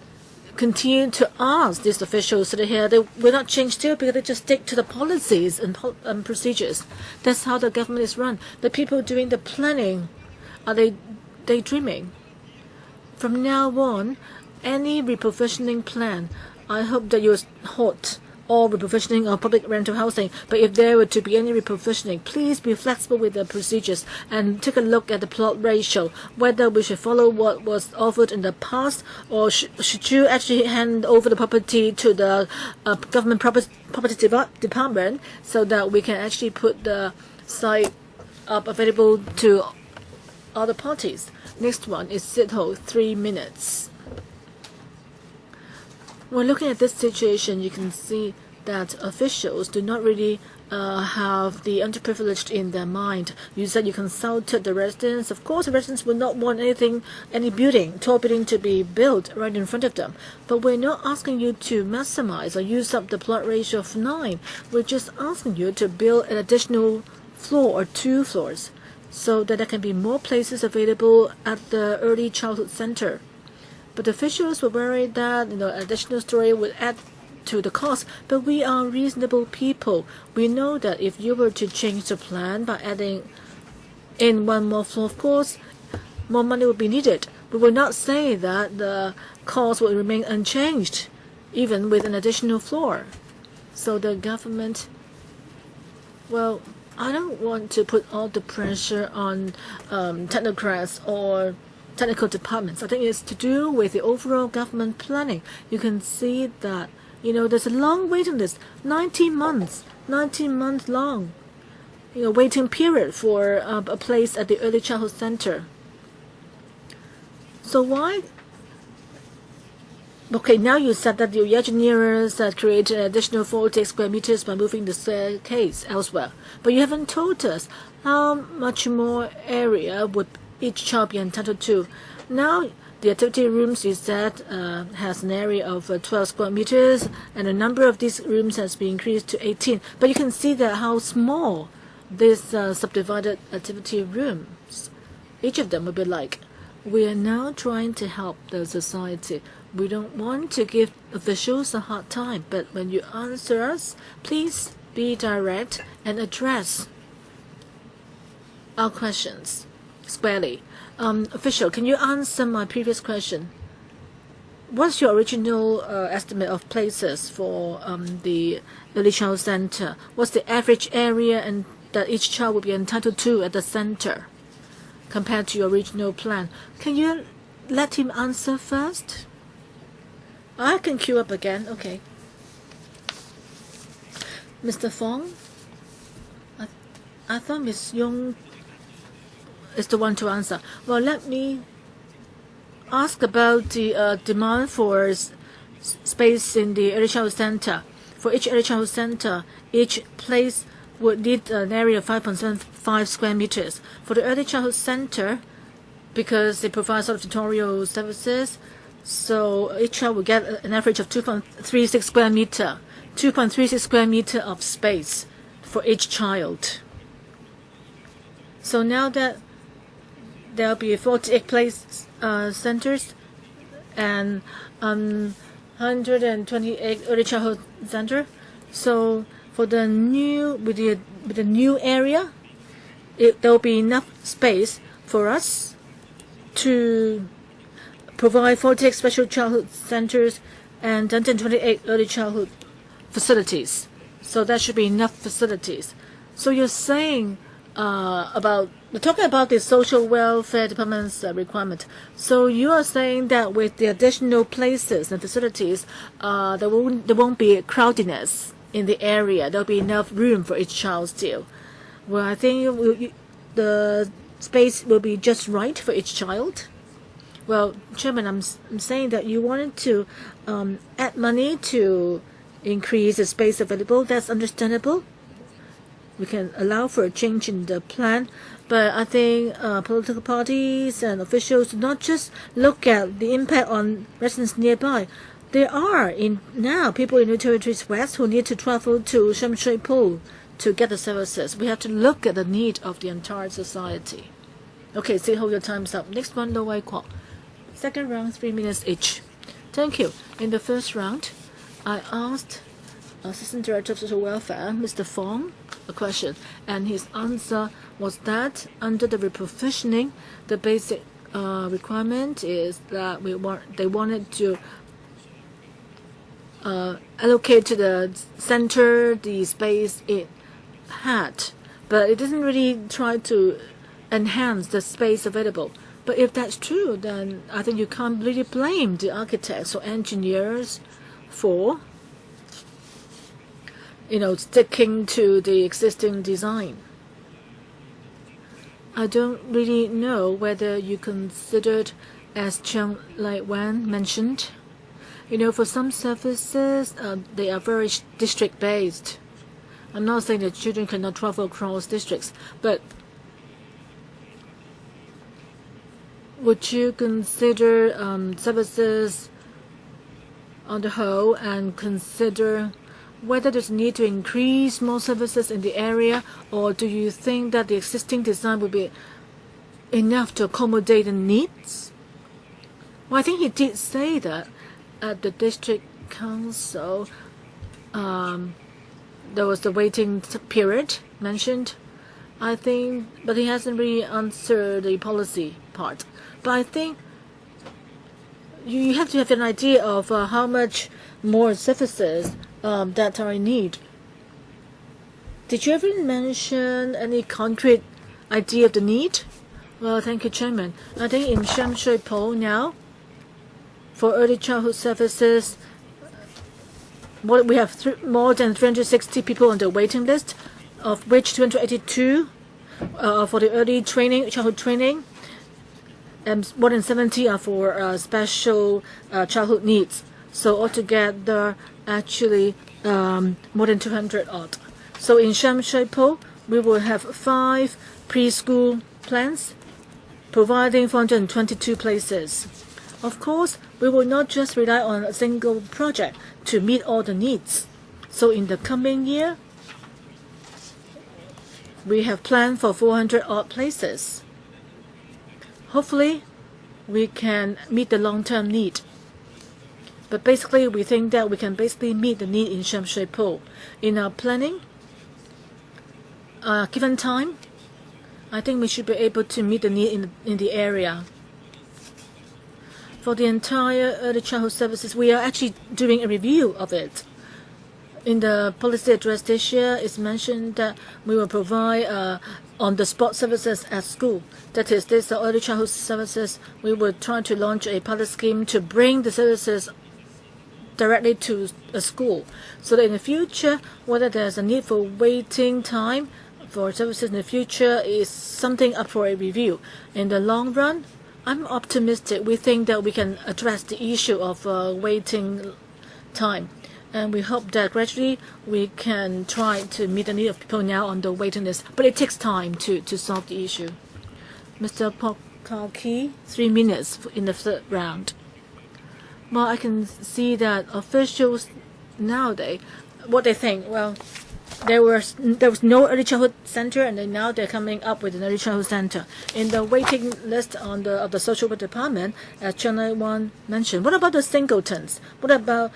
continue to ask these officials that are here. They will not change still because they just stick to the policies and procedures. That's how the government is run. The people doing the planning, are they daydreaming? From now on, any repositioning plan, I hope that you halt all reprovisioning of public rental housing. But if there were to be any reprovisioning, please be flexible with the procedures and take a look at the plot ratio, whether we should follow what was offered in the past, or should you actually hand over the property to the government property department so that we can actually put the site up available to other parties. Next one is Sitho, 3 minutes. When looking at this situation, you can see that officials do not really have the underprivileged in their mind. You said you consulted the residents. Of course, the residents would not want any tall building to be built right in front of them. But we're not asking you to maximize or use up the plot ratio of 9. We're just asking you to build an additional floor or 2 floors so that there can be more places available at the early childhood center. But officials were worried that additional story would add to the cost. But we are reasonable people. We know that if you were to change the plan by adding in 1 more floor, of course, more money would be needed. We will not say that the cost will remain unchanged, even with an additional floor. So the government, well, I don't want to put all the pressure on technocrats or technical departments. I think it's to do with the overall government planning. You can see that there's a long waiting list, 19 months long, waiting period for a place at the early childhood center. So why? Okay, now you said that the engineers created an additional 40 square meters by moving the staircase elsewhere, but you haven't told us how much more area would each child be entitled to. Now, the activity rooms, you said, has an area of 12 square meters, and the number of these rooms has been increased to 18. But you can see that how small this subdivided activity rooms, each of them will be like. We are now trying to help the society. We don't want to give officials a hard time, but when you answer us, please be direct and address our questions squarely. Official, can you answer my previous question? What's your original estimate of places for the early child center? What's the average area and that each child will be entitled to at the center compared to your original plan? Can you let him answer first? I can queue up again. Okay. Mr. Fong? I thought Ms. Yong is the one to answer. Well, let me ask about the demand for space in the early childhood center. For each early childhood center, each place would need an area of 5.75 square meters. For the early childhood center, because they provide sort of tutorial services, so each child will get an average of 2.36 square meter, 2.36 square meter of space for each child. So now that there'll be 48 place centers and 128 early childhood center. So for the new with the new area, there'll be enough space for us to provide 48 special childhood centers and 128 early childhood facilities. So that should be enough facilities. So you're saying we're talking about the social welfare department's requirement. So you are saying that with the additional places and facilities, there won't be crowdiness in the area. There'll be enough room for each child still. Well, I think the space will be just right for each child. Well, Chairman, I'm saying that you wanted to add money to increase the space available. That's understandable. We can allow for a change in the plan, but I think political parties and officials do not just look at the impact on residents nearby. There are now people in the Territories West who need to travel to Sham Shui Po to get the services. We have to look at the need of the entire society. Okay, so hold your time's up. Next one, Lo Wai Kwok. Second round, 3 minutes each. Thank you. In the first round, I asked Assistant Director of Social Welfare, Mr. Fong, a question, and his answer was that under the reprovisioning, the basic requirement is that they wanted to allocate to the center the space it had, but it doesn't really try to enhance the space available. But if that's true, then I think you can't really blame the architects or engineers for, sticking to the existing design. I don't really know whether you considered, as Cheng Lai-wan mentioned, for some services, they are very district-based. I'm not saying that children cannot travel across districts, but would you consider services on the whole and consider whether there's a need to increase more services in the area, or do you think that the existing design will be enough to accommodate the needs? Well, I think he did say that at the district council, there was the waiting period mentioned. I think, but he hasn't really answered the policy part. But I think you have to have an idea of how much more services that are in need. Did you ever mention any concrete idea of the need? Well, thank you, Chairman. I think in Sham Shui Po now, for early childhood services, we have more than 360 people on the waiting list, of which 282 for the early childhood training, and more than 70 are for special childhood needs. So altogether, actually, more than 200 odd. So in Sham Shui Po, we will have 5 preschool plans, providing 422 places. Of course, we will not just rely on a single project to meet all the needs. So in the coming year, we have planned for 400 odd places. Hopefully, we can meet the long-term need. But basically, we think that we can meet the need in Sham Shui Po. In our planning, given time, I think we should be able to meet the need in the area. For the entire early childhood services, we are actually doing a review of it. In the policy address this year, it's mentioned that we will provide on-the-spot services at school. That is, these are early childhood services. We will try to launch a pilot scheme to bring the services directly to a school, so that in the future, whether there's a need for waiting time for services in the future is something up for a review. In the long run, I'm optimistic. We think that we can address the issue of waiting time. And we hope that gradually we can try to meet the need of people now on the waiting list. But it takes time to solve the issue. Mr. Pokaki, 3 minutes in the third round. Well, I can see that officials nowadays, what they think, well, there was no early childhood center, and then now they're coming up with an early childhood center. In the waiting list of the social work department, as Cheng Lai-wan mentioned, what about the singletons? What about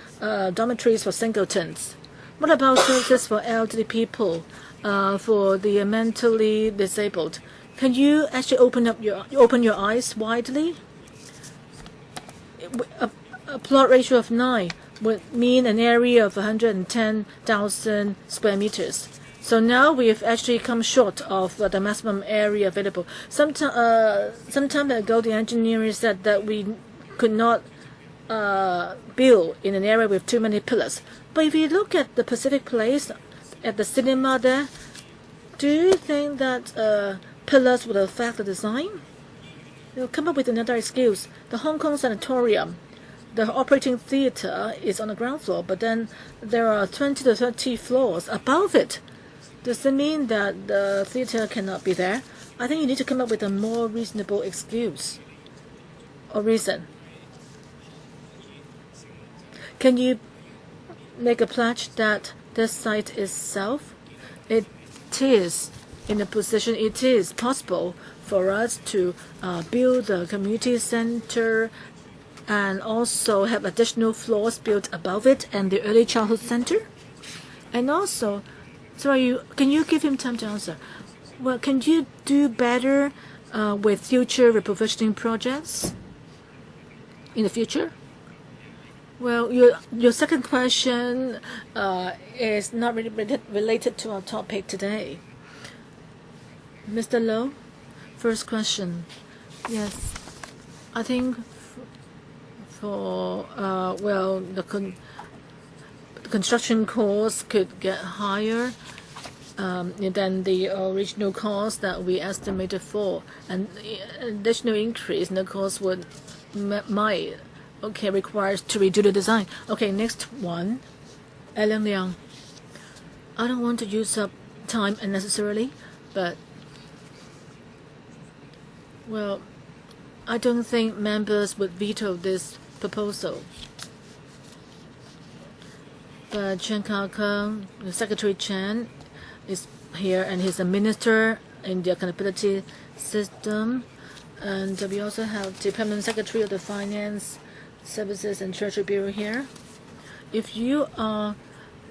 dormitories for singletons? What about services for elderly people, for the mentally disabled? Can you actually open your eyes widely? A plot ratio of 9 would mean an area of 110,000 square meters. So now we have actually come short of the maximum area available. Some time ago, the engineers said that we could not build in an area with too many pillars. But if you look at the Pacific Place, at the cinema there, do you think that pillars would affect the design? They'll come up with another excuse. The Hong Kong Sanatorium, the operating theater is on the ground floor, but then there are 20 to 30 floors above it. Does it mean that the theater cannot be there? I think you need to come up with a more reasonable excuse or reason. Can you make a pledge that this site itself, it is in a position, it is possible for us to build a community center and also have additional floors built above it and the early childhood center? And also, can you give him time to answer? Well, can you do better with future repositioning projects in the future? Well, your second question is not really related to our topic today. Mr. Low, first question. Yes, I think for well, the construction cost could get higher than the original cost that we estimated for, and additional increase in the cost would might requires to redo the design. Okay, next one, Ellen Liang. I don't want to use up time unnecessarily, but well, I don't think members would veto this proposal. But Chen Kao-keng, Secretary Chen, is here, and he's a minister in the accountability system. And we also have the permanent secretary of the Finance Services and Treasury Bureau here. If you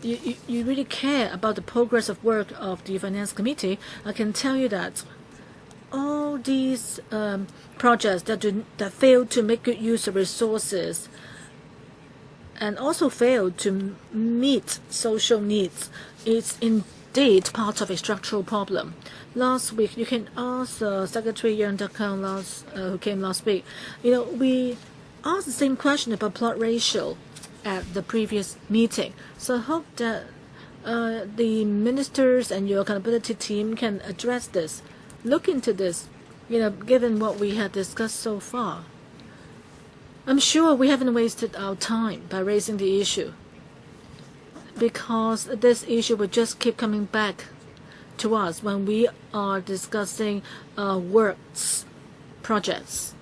you really care about the progress of work of the Finance Committee, I can tell you that all these projects that fail to make good use of resources and also fail to meet social needs, it's indeed part of a structural problem. Last week, you can ask Secretary Yang Dakang who came last week. We asked the same question about plot ratio at the previous meeting. So I hope that the ministers and your accountability team can address this, look into this, given what we had discussed so far. I'm sure we haven't wasted our time by raising the issue, because this issue will just keep coming back to us when we are discussing works projects.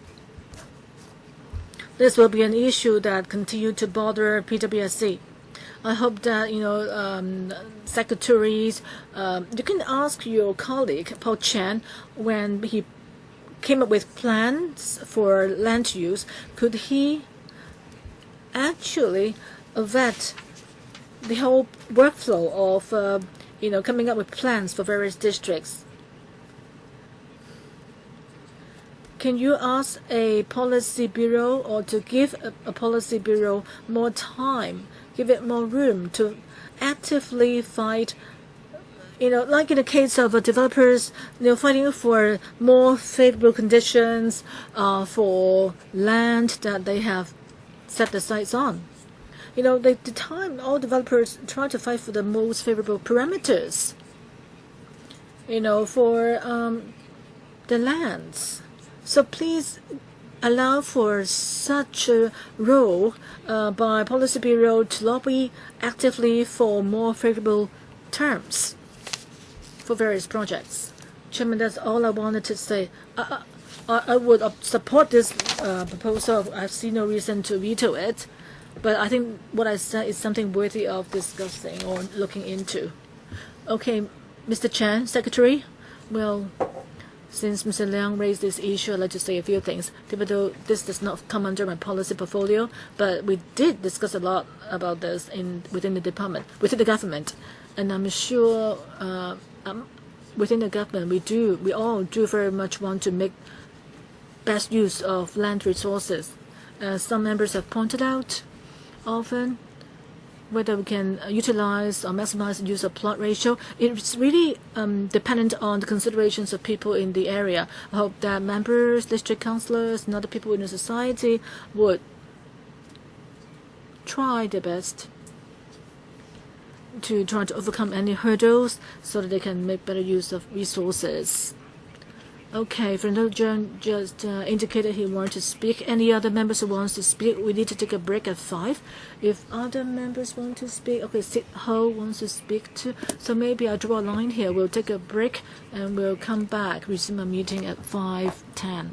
This will be an issue that continue to bother PWSC. I hope that secretaries, you can ask your colleague Paul Chen when he came up with plans for land use, could he actually vet the whole workflow of coming up with plans for various districts? Can you ask a policy bureau, or to give a policy bureau more time, give it more room to actively fight, like in the case of developers, fighting for more favorable conditions for land that they have set their sights on. The time all developers try to fight for the most favorable parameters, for the lands. So please allow for such a role by Policy Bureau to lobby actively for more favorable terms for various projects. Chairman, that's all I wanted to say. I would support this proposal. I see no reason to veto it. But I think what I said is something worthy of discussing or looking into. Okay, Mr. Chen, Secretary. Well, since Mr. Liang raised this issue, I'd like to say a few things. Even though this does not come under my policy portfolio, but we did discuss a lot about this within the department, within the government, and I'm sure within the government we all do very much want to make best use of land resources. Some members have pointed out often whether we can utilize or maximize the use of plot ratio. It's really dependent on the considerations of people in the area. I hope that members, district councillors, and other people in the society would try their best to try to overcome any hurdles so that they can make better use of resources. Okay, Fernando John just indicated he wanted to speak. Any other members who wants to speak? We need to take a break at 5. If other members want to speak, okay, Sid Ho wants to speak too. So maybe I'll draw a line here. We'll take a break and we'll come back, resume our meeting at 5:10.